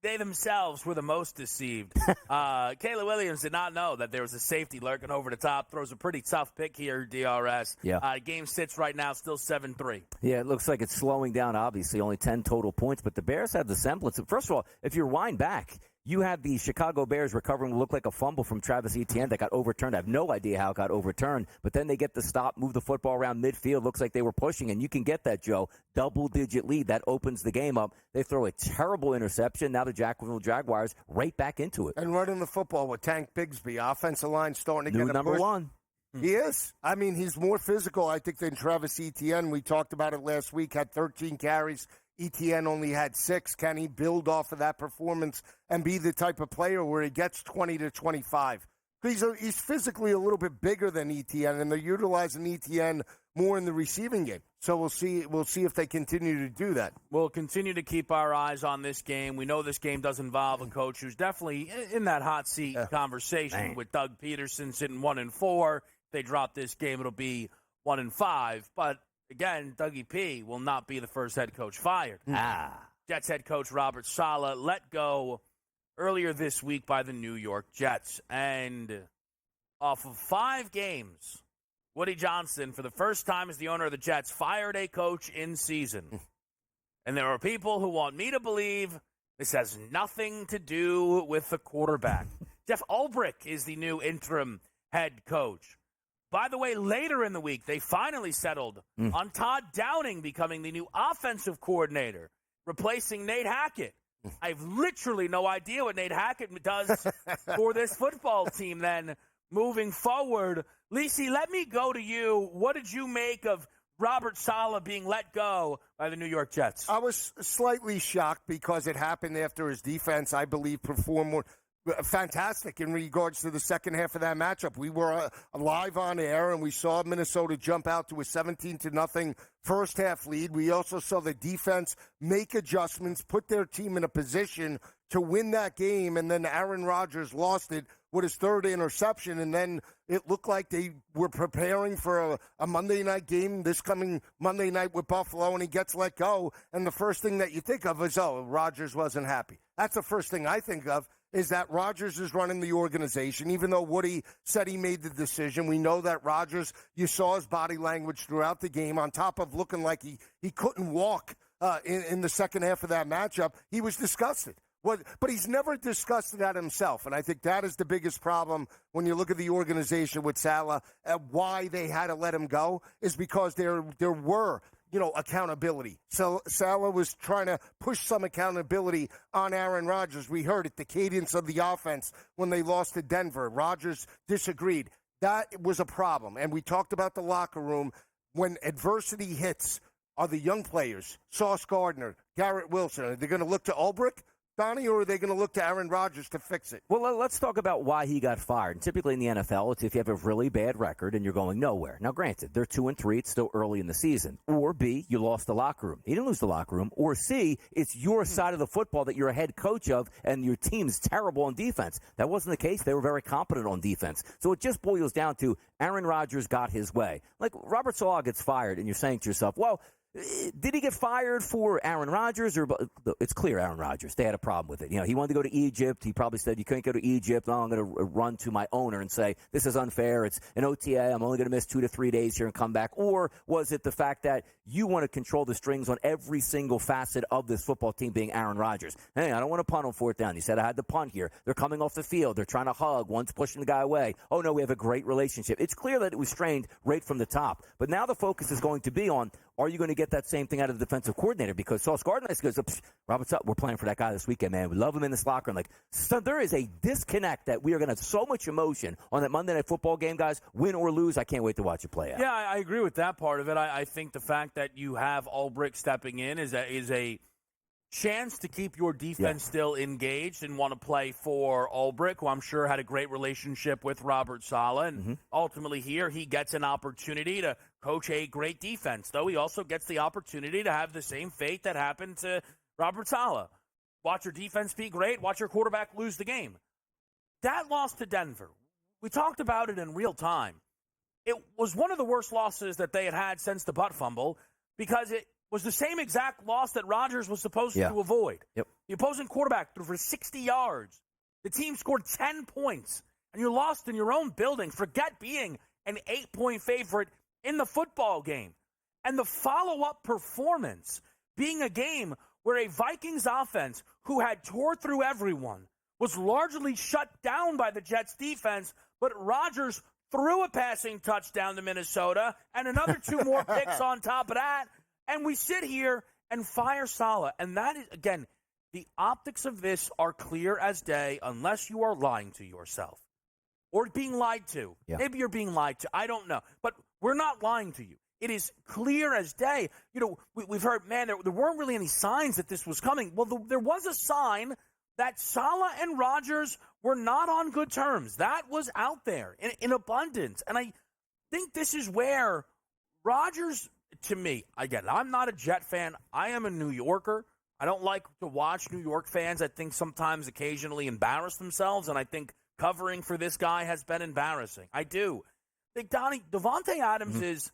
they themselves were the most deceived. Caleb Williams did not know that there was a safety lurking over the top. Throws a pretty tough pick here, DRS. Yeah. Game sits right now still 7-3. Yeah, it looks like it's slowing down, obviously, only 10 total points. But the Bears have the semblance. First of all, if you rewind back, you had the Chicago Bears recovering what looked like a fumble from Travis Etienne that got overturned. I have no idea how it got overturned. But then they get the stop, move the football around midfield. Looks like they were pushing, and you can get that, Joe. Double-digit lead. That opens the game up. They throw a terrible interception. Now the Jacksonville Jaguars right back into it. And running the football with Tank Bigsby. Offensive line starting to get a number push. one. He is. I mean, he's more physical, I think, than Travis Etienne. We talked about it last week. Had 13 carries. Etienne only had 6. Can he build off of that performance and be the type of player where he gets 20 to 25? He's physically a little bit bigger than Etienne, and they're utilizing Etienne more in the receiving game. So we'll see if they continue to do that. We'll continue to keep our eyes on this game. We know this game does involve a coach who's definitely in that hot seat conversation with Doug Peterson sitting 1-4. If they drop this game, it'll be 1-5. But again, Dougie P will not be the first head coach fired. Jets head coach Robert Saleh let go earlier this week by the New York Jets. And off of 5 games, Woody Johnson, for the first time as the owner of the Jets, fired a coach in season. And there are people who want me to believe this has nothing to do with the quarterback. Jeff Ulbrich is the new interim head coach. By the way, later in the week, they finally settled on Todd Downing becoming the new offensive coordinator, replacing Nate Hackett. I have literally no idea what Nate Hackett does for this football team then moving forward. Lisi, let me go to you. What did you make of Robert Saleh being let go by the New York Jets? I was slightly shocked because it happened after his defense, I believe, performed more fantastic in regards to the second half of that matchup. We were live on air, and we saw Minnesota jump out to a 17-0 first half lead. We also saw the defense make adjustments, put their team in a position to win that game, and then Aaron Rodgers lost it with his third interception, and then it looked like they were preparing for a Monday night game this coming Monday night with Buffalo, and he gets let go, and the first thing that you think of is, Rodgers wasn't happy. That's the first thing I think of, is that Rodgers is running the organization. Even though Woody said he made the decision, we know that Rodgers, you saw his body language throughout the game, on top of looking like he couldn't walk in the second half of that matchup. He was disgusted. But he's never discussed that himself, and I think that is the biggest problem when you look at the organization with Saleh. Why they had to let him go is because there were, accountability. So Saleh was trying to push some accountability on Aaron Rodgers. We heard it, the cadence of the offense when they lost to Denver. Rodgers disagreed. That was a problem, and we talked about the locker room. When adversity hits, are the young players, Sauce Gardner, Garrett Wilson, are they going to look to Ulbrich, Donnie, or are they going to look to Aaron Rodgers to fix it? Well, let's talk about why he got fired. And typically in the NFL, it's if you have a really bad record and you're going nowhere. Now, granted, they're 2-3. It's still early in the season. Or B, you lost the locker room. He didn't lose the locker room. Or C, it's your side of the football that you're a head coach of and your team's terrible on defense. That wasn't the case. They were very competent on defense. So it just boils down to Aaron Rodgers got his way. Like Robert Saleh gets fired and you're saying to yourself, well, Did he get fired for Aaron Rodgers? Or it's clear Aaron Rodgers. They had a problem with it. He wanted to go to Egypt. He probably said, you couldn't go to Egypt. No, I'm going to run to my owner and say, this is unfair. It's an OTA. I'm only going to miss 2 to 3 days here and come back. Or was it the fact that you want to control the strings on every single facet of this football team being Aaron Rodgers? Hey, I don't want to punt on 4th down. He said, I had to punt here. They're coming off the field. They're trying to hug. One's pushing the guy away. Oh, no, we have a great relationship. It's clear that it was strained right from the top. But now the focus is going to be on, are you going to get that same thing out of the defensive coordinator? Because Sauce Gardner goes, Robert's up. We're playing for that guy this weekend, man. We love him in this locker room. So there is a disconnect that we are going to have so much emotion on that Monday Night Football game, guys. Win or lose, I can't wait to watch it play out. Yeah, I agree with that part of it. I think the fact that you have Ulbrich stepping in is a chance to keep your defense still engaged and want to play for Ulbrich, who I'm sure had a great relationship with Robert Saleh. And ultimately here, he gets an opportunity to coach a great defense, though he also gets the opportunity to have the same fate that happened to Robert Saleh. Watch your defense be great. Watch your quarterback lose the game. That loss to Denver, we talked about it in real time. It was one of the worst losses that they had since the butt fumble because it was the same exact loss that Rodgers was supposed to avoid. Yep. The opposing quarterback threw for 60 yards. The team scored 10 points, and you lost in your own building. Forget being an 8-point favorite in the football game. And the follow-up performance being a game where a Vikings offense who had tore through everyone was largely shut down by the Jets defense, but Rodgers threw a passing touchdown to Minnesota and another 2 more picks on top of that. And we sit here and fire Saleh. And that is, again, the optics of this are clear as day unless you are lying to yourself or being lied to. Yeah. Maybe you're being lied to. I don't know. But we're not lying to you. It is clear as day. We've heard, man, there weren't really any signs that this was coming. Well, there was a sign that Saleh and Rodgers were not on good terms. That was out there in abundance. And I think this is where Rodgers, to me, again, I'm not a Jet fan. I am a New Yorker. I don't like to watch New York fans, I think, sometimes occasionally embarrass themselves, and I think covering for this guy has been embarrassing. I do. I think, Donnie, Davante Adams is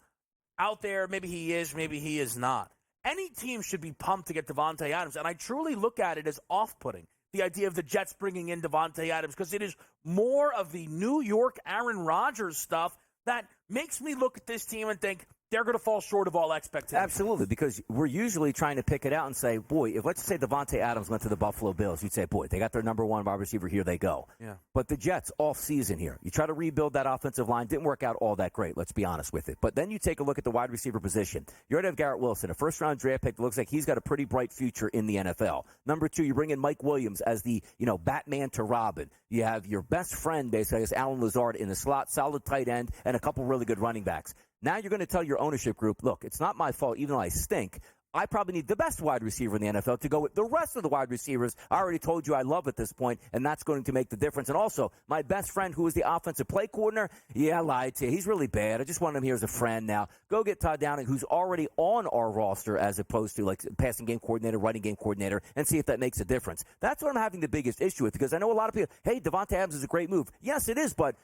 out there. Maybe he is, maybe he is not. Any team should be pumped to get Davante Adams, and I truly look at it as off-putting, the idea of the Jets bringing in Davante Adams, because it is more of the New York Aaron Rodgers stuff that makes me look at this team and think they're going to fall short of all expectations. Absolutely, because we're usually trying to pick it out and say, boy, if let's say Davante Adams went to the Buffalo Bills, you'd say, boy, they got their number 1 wide receiver, here they go. Yeah. But the Jets, off season here, you try to rebuild that offensive line, didn't work out all that great, let's be honest with it. But then you take a look at the wide receiver position. You already have Garrett Wilson, a first-round draft pick that looks like he's got a pretty bright future in the NFL. Number 2, you bring in Mike Williams as the, Batman to Robin. You have your best friend, basically, I guess, Alan Lazard in the slot, solid tight end, and a couple really good running backs. Now you're going to tell your ownership group, look, it's not my fault, even though I stink. I probably need the best wide receiver in the NFL to go with the rest of the wide receivers I already told you I love at this point, and that's going to make the difference. And also, my best friend, who is the offensive play coordinator, I lied to you. He's really bad. I just want him here as a friend now. Go get Todd Downing, who's already on our roster as opposed to like passing game coordinator, running game coordinator, and see if that makes a difference. That's what I'm having the biggest issue with, because I know a lot of people, hey, Davante Adams is a great move. Yes, it is, but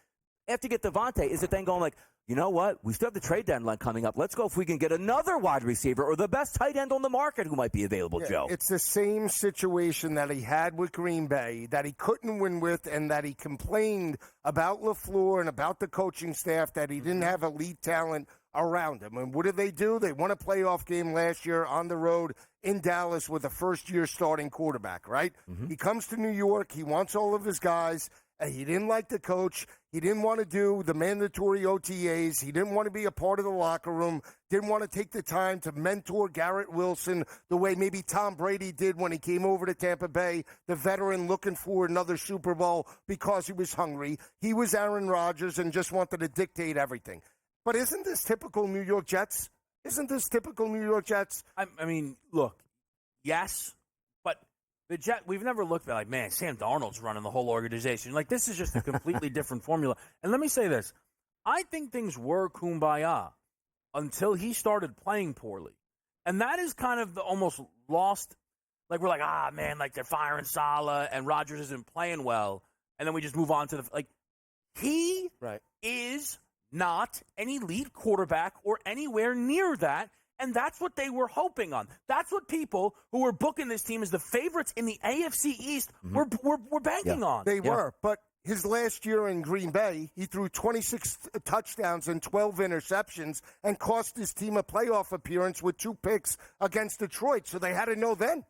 after you get Davante, is it then going like, you know what? We still have the trade deadline coming up. Let's go if we can get another wide receiver or the best tight end on the market who might be available, Joe. It's the same situation that he had with Green Bay, that he couldn't win with, and that he complained about LaFleur and about the coaching staff that he didn't have elite talent around him. And what did they do? They won a playoff game last year on the road in Dallas with a first-year starting quarterback, right? He comes to New York. He wants all of his guys. He didn't like the coach. He didn't want to do the mandatory OTAs. He didn't want to be a part of the locker room. Didn't want to take the time to mentor Garrett Wilson the way maybe Tom Brady did when he came over to Tampa Bay, the veteran looking for another Super Bowl because he was hungry. He was Aaron Rodgers and just wanted to dictate everything. But isn't this typical New York Jets? Isn't this typical New York Jets? I mean, look, yes, but the Jet, we've never looked at like, man, Sam Darnold's running the whole organization. Like, this is just a completely different formula. And let me say this. I think things were kumbaya until he started playing poorly. And that is kind of the almost lost. Like, we're like, man, like they're firing Saleh and Rodgers isn't playing well. And then we just move on to he is not an elite quarterback or anywhere near that. And that's what they were hoping on. That's what people who were booking this team as the favorites in the AFC East were banking on. They were, but his last year in Green Bay, he threw 26 touchdowns and 12 interceptions and cost his team a playoff appearance with 2 picks against Detroit. So they had to know then.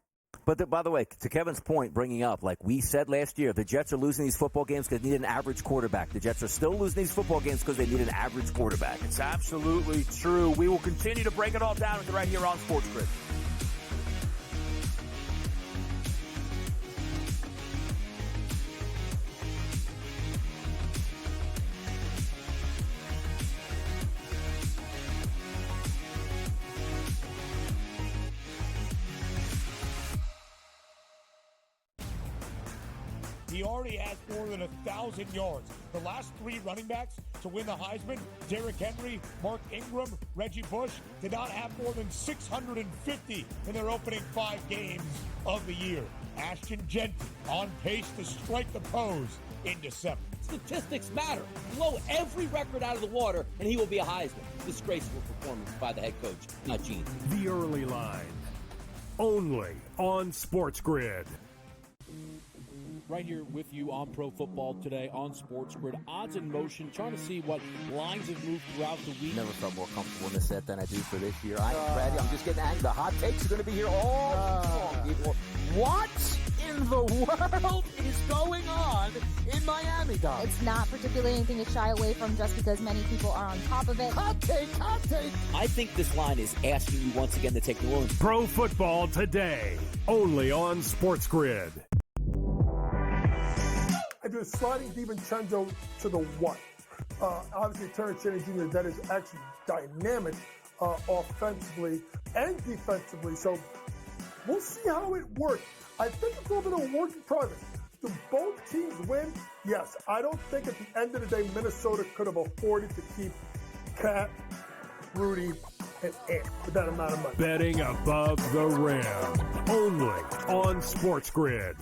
But by the way, to Kevin's point, bringing up, like we said last year, the Jets are losing these football games because they need an average quarterback. The Jets are still losing these football games because they need an average quarterback. It's absolutely true. We will continue to break it all down right here on SportsGrid. He already has more than 1,000 yards. The last 3 running backs to win the Heisman, Derrick Henry, Mark Ingram, Reggie Bush, did not have more than 650 in their opening 5 games of the year. Ashton Genty on pace to strike the pose in December. Statistics matter. Blow every record out of the water, and he will be a Heisman. Disgraceful performance by the head coach, not Gene. The Early Line, only on SportsGrid. Right here with you on Pro Football Today on SportsGrid. Odds in motion, trying to see what lines have moved throughout the week. Never felt more comfortable in this set than I do for this year. Brady, I'm just getting angry. The hot takes are going to be here all long, people. What in the world is going on in Miami, Don? It's not particularly anything to shy away from just because many people are on top of it. Hot take. I think this line is asking you once again to take New Orleans. Pro Football Today, only on SportsGrid. I do sliding DiVincenzo to the 1. Obviously, Terrence Shannon Jr., that is actually dynamic offensively and defensively. So we'll see how it works. I think it's a little bit of a work in progress. Do both teams win? Yes. I don't think at the end of the day, Minnesota could have afforded to keep Cat, Rudy, and Ant with that amount of money. Betting above the rim, only on SportsGrid.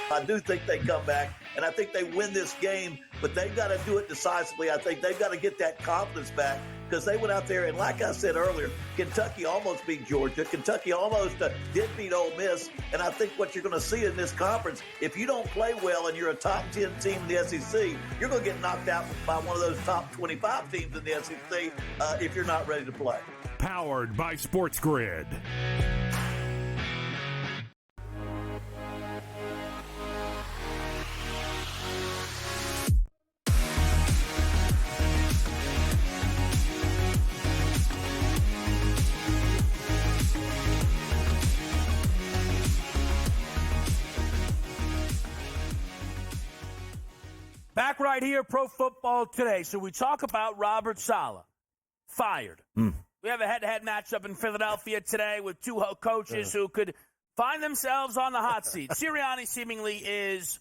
I do think they come back, and I think they win this game, but they've got to do it decisively. I think they've got to get that confidence back because they went out there, and like I said earlier, Kentucky almost beat Georgia. Kentucky almost did beat Ole Miss, and I think what you're going to see in this conference, if you don't play well and you're a top 10 team in the SEC, you're going to get knocked out by one of those top 25 teams in the SEC if you're not ready to play. Powered by SportsGrid. Back right here, Pro Football Today. So we talk about Robert Saleh, fired. We have a head-to-head matchup in Philadelphia today with 2 coaches who could find themselves on the hot seat. Sirianni seemingly is,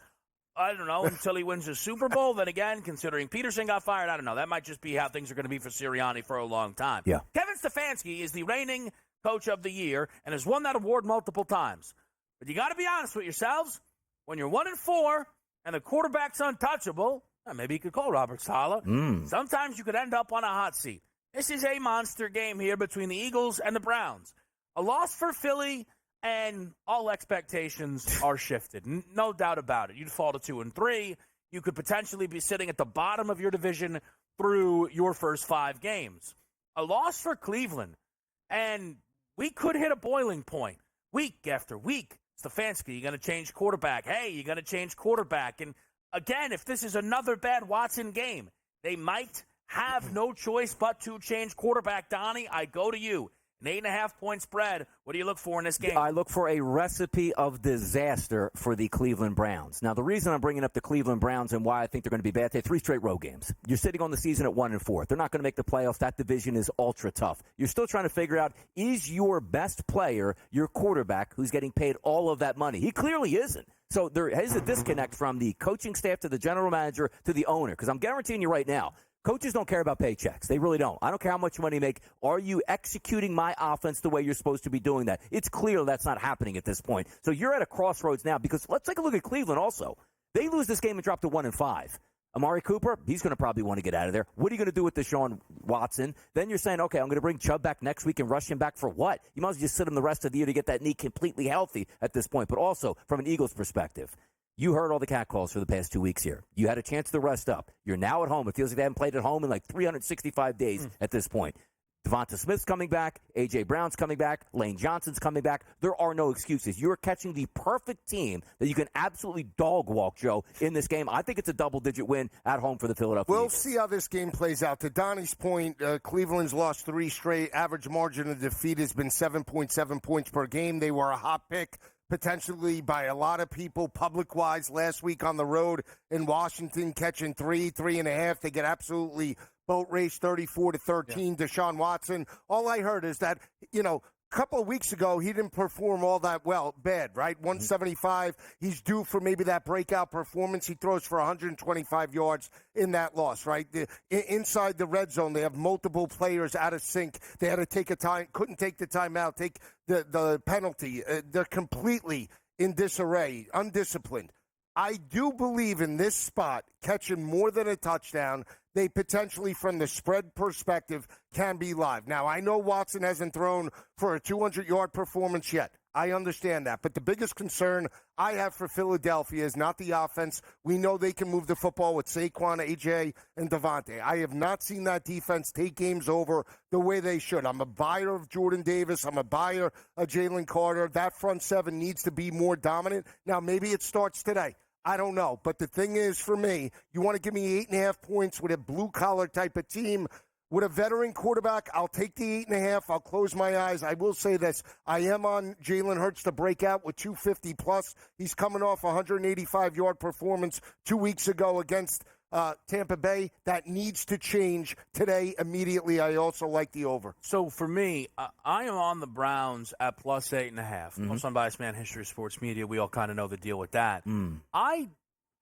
I don't know, until he wins the Super Bowl. Then again, considering Peterson got fired, I don't know. That might just be how things are going to be for Sirianni for a long time. Yeah. Kevin Stefanski is the reigning coach of the year and has won that award multiple times. But you got to be honest with yourselves. When you're 1-4 and the quarterback's untouchable, maybe you could call Robert Saleh. Sometimes you could end up on a hot seat. This is a monster game here between the Eagles and the Browns. A loss for Philly, and all expectations are shifted. No doubt about it. You'd fall to 2-3. You could potentially be sitting at the bottom of your division through your first 5 games. A loss for Cleveland, and we could hit a boiling point week after week. Stefanski, you're going to change quarterback. Hey, you're going to change quarterback. And again, if this is another bad Watson game, they might have no choice but to change quarterback. Donnie, I go to you. An 8.5-point spread. What do you look for in this game? I look for a recipe of disaster for the Cleveland Browns. Now, the reason I'm bringing up the Cleveland Browns and why I think they're going to be bad, they have 3 straight road games. You're sitting on the season at 1-4. They're not going to make the playoffs. That division is ultra tough. You're still trying to figure out, is your best player your quarterback who's getting paid all of that money? He clearly isn't. So there is a disconnect from the coaching staff to the general manager to the owner, because I'm guaranteeing you right now, coaches don't care about paychecks. They really don't. I don't care how much money you make. Are you executing my offense the way you're supposed to be doing that? It's clear that's not happening at this point. So you're at a crossroads now, because let's take a look at Cleveland also. They lose this game and drop to 1-5. Amari Cooper, he's going to probably want to get out of there. What are you going to do with Deshaun Watson? Then you're saying, okay, I'm going to bring Chubb back next week and rush him back for what? You might as well just sit him the rest of the year to get that knee completely healthy at this point. But also, from an Eagles perspective, you heard all the catcalls for the past 2 weeks here. You had a chance to rest up. You're now at home. It feels like they haven't played at home in like 365 days at this point. Devonta Smith's coming back. A.J. Brown's coming back. Lane Johnson's coming back. There are no excuses. You're catching the perfect team that you can absolutely dog walk, Joe, in this game. I think it's a double-digit win at home for the Philadelphia We'll Eagles. see how this game plays out. To Donnie's point, Cleveland's lost 3 straight. Average margin of defeat has been 7.7 points per game. They were a hot pick, potentially by a lot of people, public-wise, last week on the road in Washington, catching 3.5. They get absolutely boat race 34-13. Yeah. Deshaun Watson. All I heard is that, a couple of weeks ago, he didn't perform all that bad, right? 175. He's due for maybe that breakout performance. He throws for 125 yards in that loss, right? Inside the red zone, they have multiple players out of sync. They had to couldn't take the timeout, take the penalty. They're completely in disarray, undisciplined. I do believe in this spot, catching more than a touchdown, they potentially, from the spread perspective, can be live. Now, I know Watson hasn't thrown for a 200-yard performance yet. I understand that. But the biggest concern I have for Philadelphia is not the offense. We know they can move the football with Saquon, AJ, and Devontae. I have not seen that defense take games over the way they should. I'm a buyer of Jordan Davis. I'm a buyer of Jalen Carter. That front seven needs to be more dominant. Now, maybe it starts today. I don't know. But the thing is, for me, you want to give me 8.5 points with a blue-collar type of team. With a veteran quarterback, I'll take the 8.5. I'll close my eyes. I will say this. I am on Jalen Hurts to break out with 250+. He's coming off a 185-yard performance 2 weeks ago against Tampa Bay. That needs to change today immediately. I also like the over. So for me, I am on the Browns at plus 8.5. Mm-hmm. Most unbiased man, history of sports media. We all kind of know the deal with that. I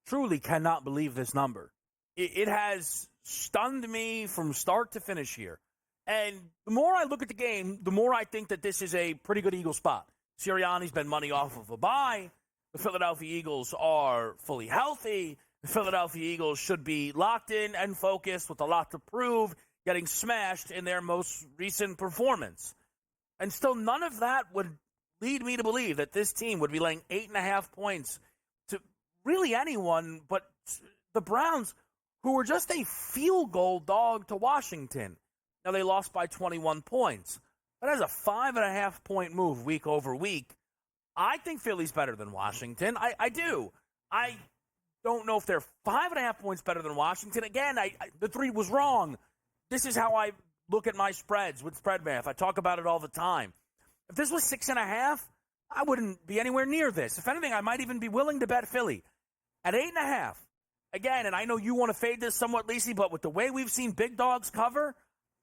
truly cannot believe this number. It has stunned me from start to finish here. And the more I look at the game, the more I think that this is a pretty good Eagle spot. Sirianni's been money off of a bye. The Philadelphia Eagles are fully healthy. The Philadelphia Eagles should be locked in and focused with a lot to prove, getting smashed in their most recent performance. And still none of that would lead me to believe that this team would be laying 8.5 points to really anyone but the Browns, who were just a field goal dog to Washington. Now, they lost by 21 points. But as a 5.5-point move week over week, I think Philly's better than Washington. I do. I don't know if they're 5.5 points better than Washington. Again, the 3 was wrong. This is how I look at my spreads with spread math. I talk about it all the time. If this was 6.5, I wouldn't be anywhere near this. If anything, I might even be willing to bet Philly. At 8.5, again, and I know you want to fade this somewhat, Lisi, but with the way we've seen big dogs cover,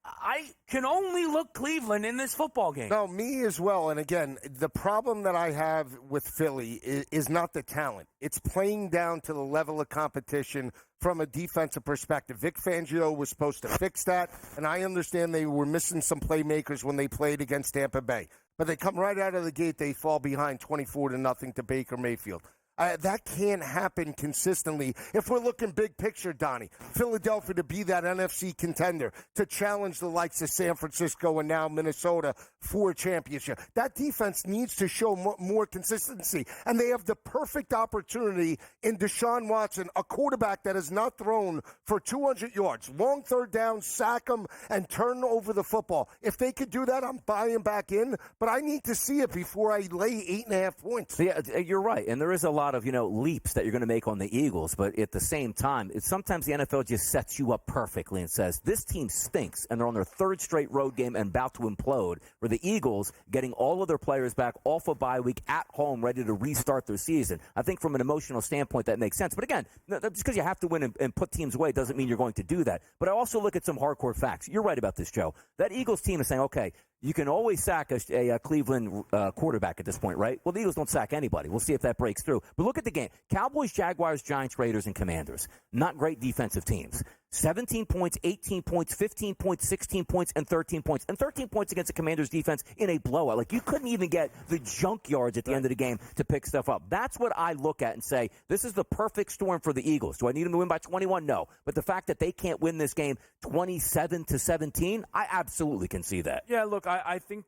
I can only look Cleveland in this football game. No, me as well. And again, the problem that I have with Philly is not the talent. It's playing down to the level of competition from a defensive perspective. Vic Fangio was supposed to fix that, and I understand they were missing some playmakers when they played against Tampa Bay. But they come right out of the gate, they fall behind 24-0 to Baker Mayfield. That can't happen consistently. If we're looking big picture, Donnie, Philadelphia to be that NFC contender, to challenge the likes of San Francisco and now Minnesota for a championship, that defense needs to show more consistency. And they have the perfect opportunity in Deshaun Watson, a quarterback that has not thrown for 200 yards. Long third down, sack him, and turn over the football. If they could do that, I'm buying back in. But I need to see it before I lay 8.5 points. Yeah, you're right. And there is a lot of, leaps that you're going to make on the Eagles. But at the same time, sometimes the NFL just sets you up perfectly and says, this team stinks, and they're on their 3rd straight road game and about to implode, where the Eagles getting all of their players back off a bye week at home, ready to restart their season. I think from an emotional standpoint, that makes sense. But again, just because you have to win and put teams away doesn't mean you're going to do that. But I also look at some hardcore facts. You're right about this, Joe. That Eagles team is saying, okay, you can always sack a Cleveland quarterback at this point, right? Well, the Eagles don't sack anybody. We'll see if that breaks through. But look at the game. Cowboys, Jaguars, Giants, Raiders, and Commanders. Not great defensive teams. 17 points, 18 points, 15 points, 16 points, and 13 points. And 13 points against the Commanders' defense in a blowout. Like, you couldn't even get the junk yards at the end of the game to pick stuff up. That's what I look at and say, this is the perfect storm for the Eagles. Do I need them to win by 21? No. But the fact that they can't win this game 27-17, I absolutely can see that. Yeah, look, I think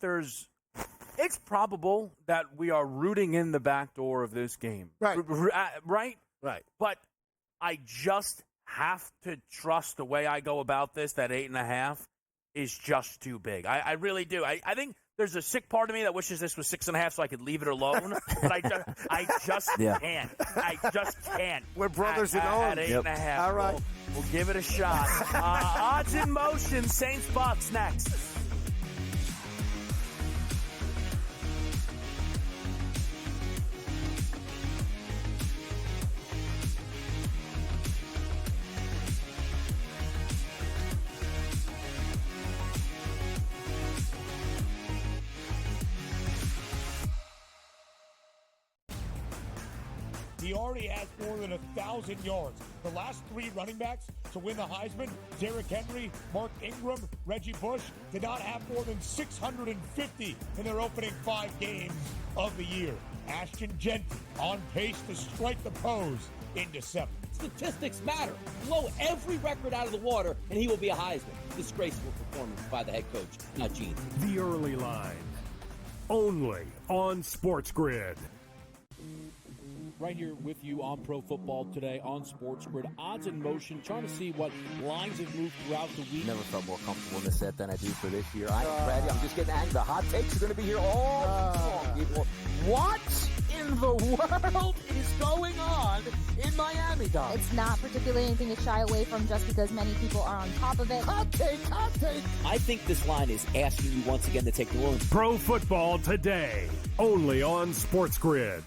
it's probable that we are rooting in the back door of this game. Right. Right? Right. But I just have to trust the way I go about this, that 8.5 is just too big. I really do. I think there's a sick part of me that wishes this was 6.5 so I could leave it alone. But I just can't. I just can't. We're brothers in at arms. 8.5. All right. We'll give it a shot. Odds in motion. Saints Bucks next. He already has more than 1,000 yards. The last 3 running backs to win the Heisman, Derrick Henry, Mark Ingram, Reggie Bush, did not have more than 650 in their opening 5 games of the year. Ashton Genty on pace to strike the pose in December. Statistics matter. Blow every record out of the water, and he will be a Heisman. Disgraceful performance by the head coach, not Gene. The Early Line. Only on SportsGrid. Right here with you on Pro Football Today on SportsGrid. Odds in motion, trying to see what lines have moved throughout the week. Never felt more comfortable in this set than I do for this year. I'm ready. I'm just getting angry. The hot takes are going to be here all long, people. What in the world is going on in Miami, Dom? It's not particularly anything to shy away from just because many people are on top of it. Hot take. I think this line is asking you once again to take the Williams. Pro Football Today. Only on SportsGrid.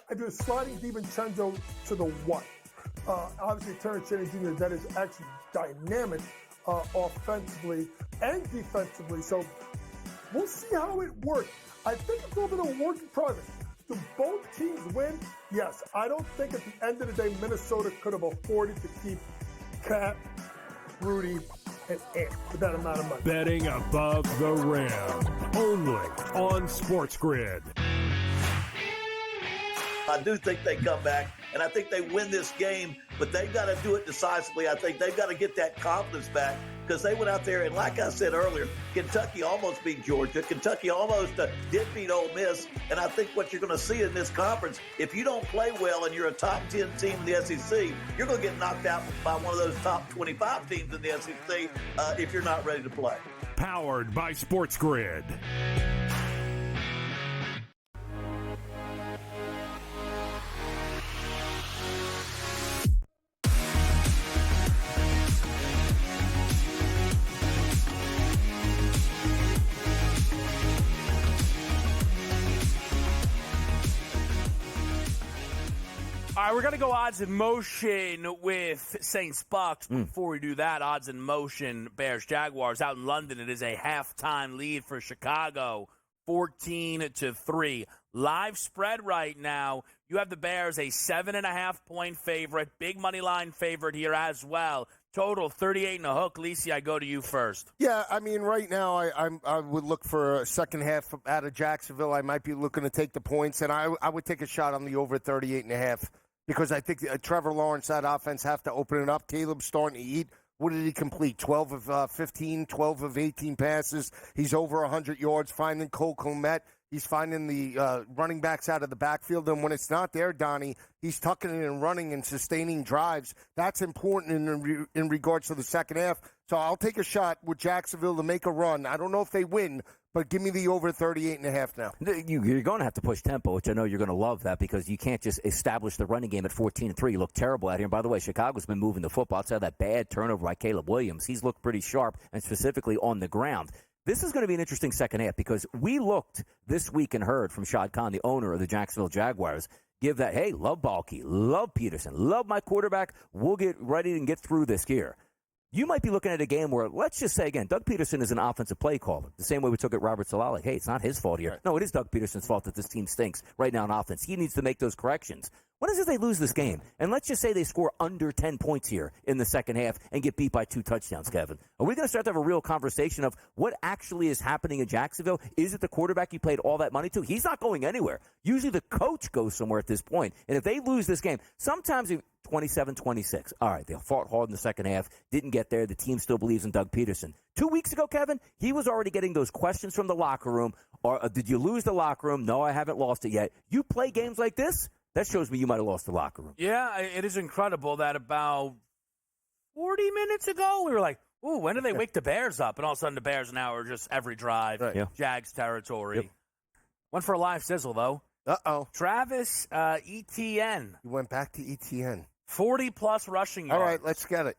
I do a sliding DiVincenzo to the 1. Obviously, Terrence Shannon Jr., that is actually dynamic offensively and defensively. So we'll see how it works. I think it's a little bit of a work in progress. Do both teams win? Yes. I don't think at the end of the day, Minnesota could have afforded to keep Cat, Rudy, and Ant for that amount of money. Betting above the rim. Only on SportsGrid. I do think they come back, and I think they win this game, but they've got to do it decisively. I think they've got to get that confidence back because they went out there, and like I said earlier, Kentucky almost beat Georgia. Kentucky almost did beat Ole Miss, and I think what you're going to see in this conference, if you don't play well and you're a top 10 team in the SEC, you're going to get knocked out by one of those top 25 teams in the SEC if you're not ready to play. Powered by SportsGrid. All right, we're going to go odds in motion with Saints Bucks. Before we do that, odds in motion, Bears Jaguars out in London. It is a halftime lead for Chicago, 14-3. Live spread right now. You have the Bears a 7.5-point favorite, big money line favorite here as well. Total 38 and a hook. Lisi, I go to you first. Yeah, I mean, right now I would look for a second half out of Jacksonville. I might be looking to take the points, and I would take a shot on the over 38.5 because I think Trevor Lawrence, that offense, have to open it up. Caleb's starting to eat. What did he complete? 12 of 15, 12 of 18 passes. He's over 100 yards, finding Cole Kmet. He's finding the running backs out of the backfield. And when it's not there, Donnie, he's tucking it and running and sustaining drives. That's important in regards to the second half. So I'll take a shot with Jacksonville to make a run. I don't know if they win, but give me the over 38.5 now. You're going to have to push tempo, which I know you're going to love that because you can't just establish the running game at 14-3. You look terrible out here. And by the way, Chicago's been moving the football outside that bad turnover by Caleb Williams. He's looked pretty sharp and specifically on the ground. This is going to be an interesting second half because we looked this week and heard from Shad Khan, the owner of the Jacksonville Jaguars, give that, hey, love Balky, love Peterson, love my quarterback. We'll get ready and get through this year. You might be looking at a game where, let's just say again, Doug Peterson is an offensive play caller. The same way we took at Robert Saleh. Hey, it's not his fault here. No, it is Doug Peterson's fault that this team stinks right now on offense. He needs to make those corrections. What is it they lose this game? And let's just say they score under 10 points here in the second half and get beat by 2 touchdowns, Kevin. Are we going to start to have a real conversation of what actually is happening in Jacksonville? Is it the quarterback you paid all that money to? He's not going anywhere. Usually the coach goes somewhere at this point. And if they lose this game, sometimes 27-26. All right, they fought hard in the second half, didn't get there. The team still believes in Doug Peterson. 2 weeks ago, Kevin, he was already getting those questions from the locker room. Or did you lose the locker room? No, I haven't lost it yet. You play games like this? That shows me you might have lost the locker room. Yeah, it is incredible that about 40 minutes ago, we were like, ooh, when do they wake the Bears up? And all of a sudden the Bears now are just every drive, Jags territory. Yep. Went for a live sizzle, though. Uh-oh. Travis Etienne. You went back to Etienne. 40-plus rushing yards. All right, let's get it.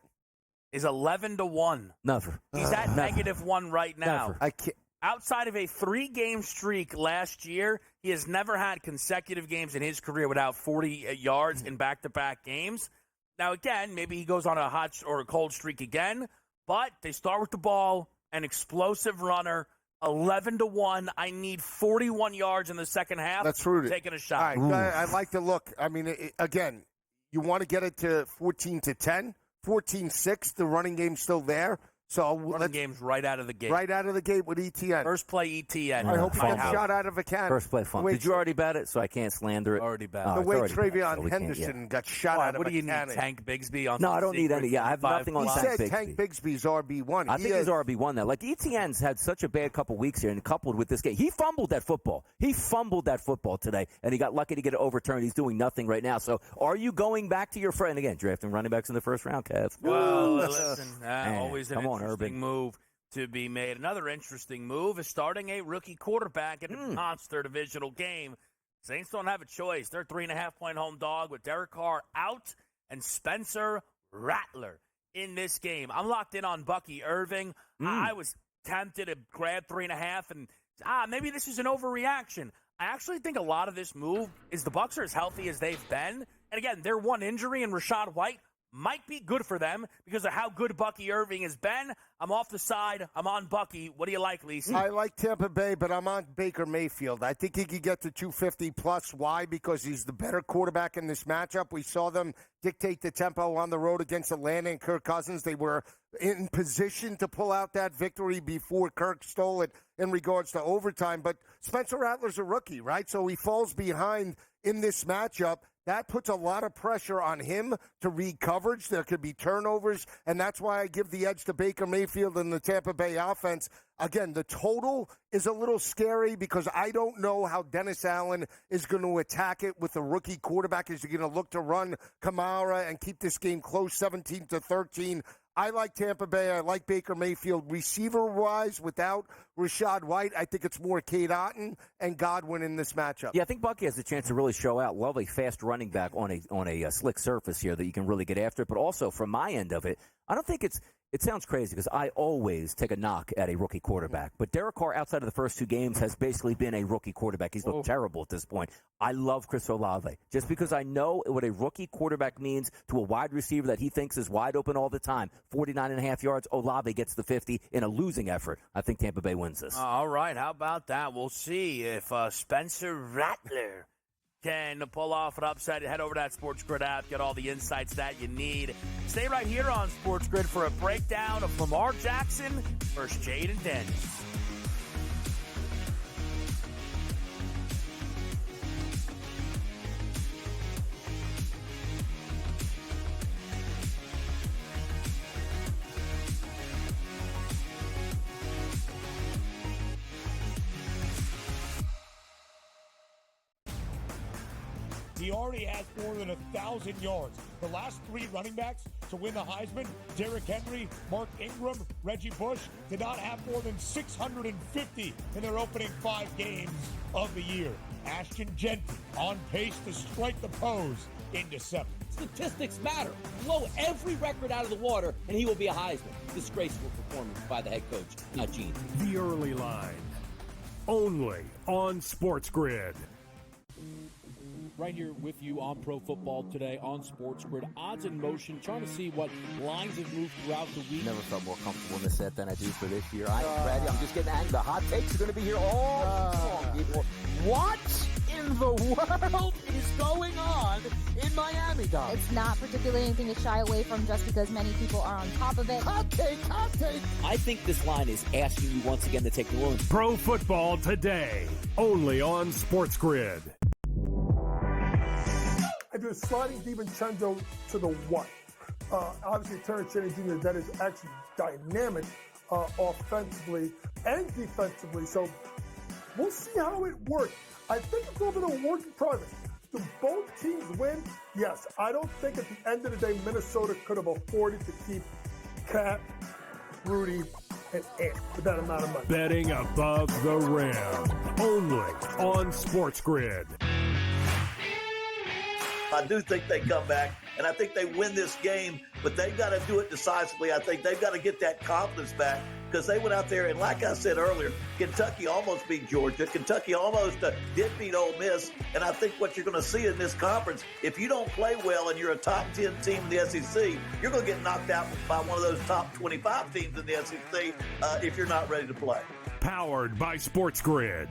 Is 11-1. Never. He's at -1 right now. Never. I can't. Outside of a 3-game streak last year, he has never had consecutive games in his career without 40 yards in back-to-back games. Now, again, maybe he goes on a hot or a cold streak again, but they start with the ball, an explosive runner, 11-1. I need 41 yards in the second half. That's rooted. Taking a shot. All right, I like the look. I mean, again, you want to get it to 14-10, 14-6. The running game's still there. So running game's right out of the gate. Right out of the gate with ETN. First play ETN. I hope he gets shot out of a cannon. First play fun. Did you already bet it? So I can't slander it. Already bet. The way Travion Henderson got shot out of a cannon. What do you need, Tank Bigsby on? No, I don't need any. Yeah, I have nothing on Tank Bigsby. He said Tank Bigsby's RB1. I think he's RB1 now. Like, ETN's had such a bad couple weeks here, and coupled with this game, he fumbled that football. He fumbled that football today, and he got lucky to get it overturned. He's doing nothing right now. So are you going back to your friend again, drafting running backs in the first round, Kev? Well, listen, always an interesting Urban move to be made. Another interesting move is starting a rookie quarterback in a monster divisional game. Saints don't have a choice. They're 3.5-point home dog with Derek Carr out and Spencer Rattler in this game. I'm locked in on Bucky Irving. I was tempted to grab 3.5 and maybe this is an overreaction. I actually think a lot of this move is the Bucs are as healthy as they've been. And again, their one injury in Rachaad White might be good for them because of how good Bucky Irving has been. I'm off the side. I'm on Bucky. What do you like, Lisi? I like Tampa Bay, but I'm on Baker Mayfield. I think he could get to 250-plus. Why? Because he's the better quarterback in this matchup. We saw them dictate the tempo on the road against Atlanta and Kirk Cousins. They were in position to pull out that victory before Kirk stole it in regards to overtime. But Spencer Rattler's a rookie, right? So he falls behind in this matchup. That puts a lot of pressure on him to read coverage. There could be turnovers, and that's why I give the edge to Baker Mayfield and the Tampa Bay offense. Again, the total is a little scary because I don't know how Dennis Allen is going to attack it with a rookie quarterback. Is he going to look to run Kamara and keep this game close 17-13? I like Tampa Bay. I like Baker Mayfield. Receiver-wise, without Rachaad White, I think it's more Cade Otton and Godwin in this matchup. Yeah, I think Bucky has a chance to really show out. Love a fast running back on a slick surface here that you can really get after it. But also, from my end of it, I don't think it sounds crazy because I always take a knock at a rookie quarterback. But Derek Carr, outside of the first 2 games, has basically been a rookie quarterback. He's looked terrible at this point. I love Chris Olave just because I know what a rookie quarterback means to a wide receiver that he thinks is wide open all the time. 49.5 yards, Olave gets the 50 in a losing effort. I think Tampa Bay wins this. All right, how about that? We'll see if Spencer Rattler can pull off an upset. Head over to that SportsGrid app, get all the insights that you need. Stay right here on SportsGrid for a breakdown of Lamar Jackson versus Jaden Daniels. He already has more than 1,000 yards. The last 3 running backs to win the Heisman, Derrick Henry, Mark Ingram, Reggie Bush, did not have more than 650 in their opening 5 games of the year. Ashton Genty on pace to strike the pose in December. Statistics matter. Blow every record out of the water, and he will be a Heisman. Disgraceful performance by the head coach, not Gene. The Early Line, only on SportsGrid. Right here with you on Pro Football Today on SportsGrid. Odds in motion, trying to see what lines have moved throughout the week. Never felt more comfortable in the set than I do for this year. I am ready. I'm just getting angry. The hot takes are going to be here all long, people. What in the world is going on in Miami, Dom? It's not particularly anything to shy away from just because many people are on top of it. Hot take. I think this line is asking you once again to take New Orleans. Pro Football Today, only on SportsGrid. I do sliding DiVincenzo to the one. Obviously, Terrence Shannon Jr., that is actually dynamic offensively and defensively. So we'll see how it works. I think it's a little bit of a work in progress. Do both teams win? Yes. I don't think at the end of the day, Minnesota could have afforded to keep Cat, Rudy, and Ant with that amount of money. Betting above the rim, only on SportsGrid. I do think they come back, and I think they win this game, but they've got to do it decisively. I think they've got to get that confidence back because they went out there, and like I said earlier, Kentucky almost beat Georgia. Kentucky almost did beat Ole Miss, and I think what you're going to see in this conference, if you don't play well and you're a top 10 team in the SEC, you're going to get knocked out by one of those top 25 teams in the SEC if you're not ready to play. Powered by SportsGrid.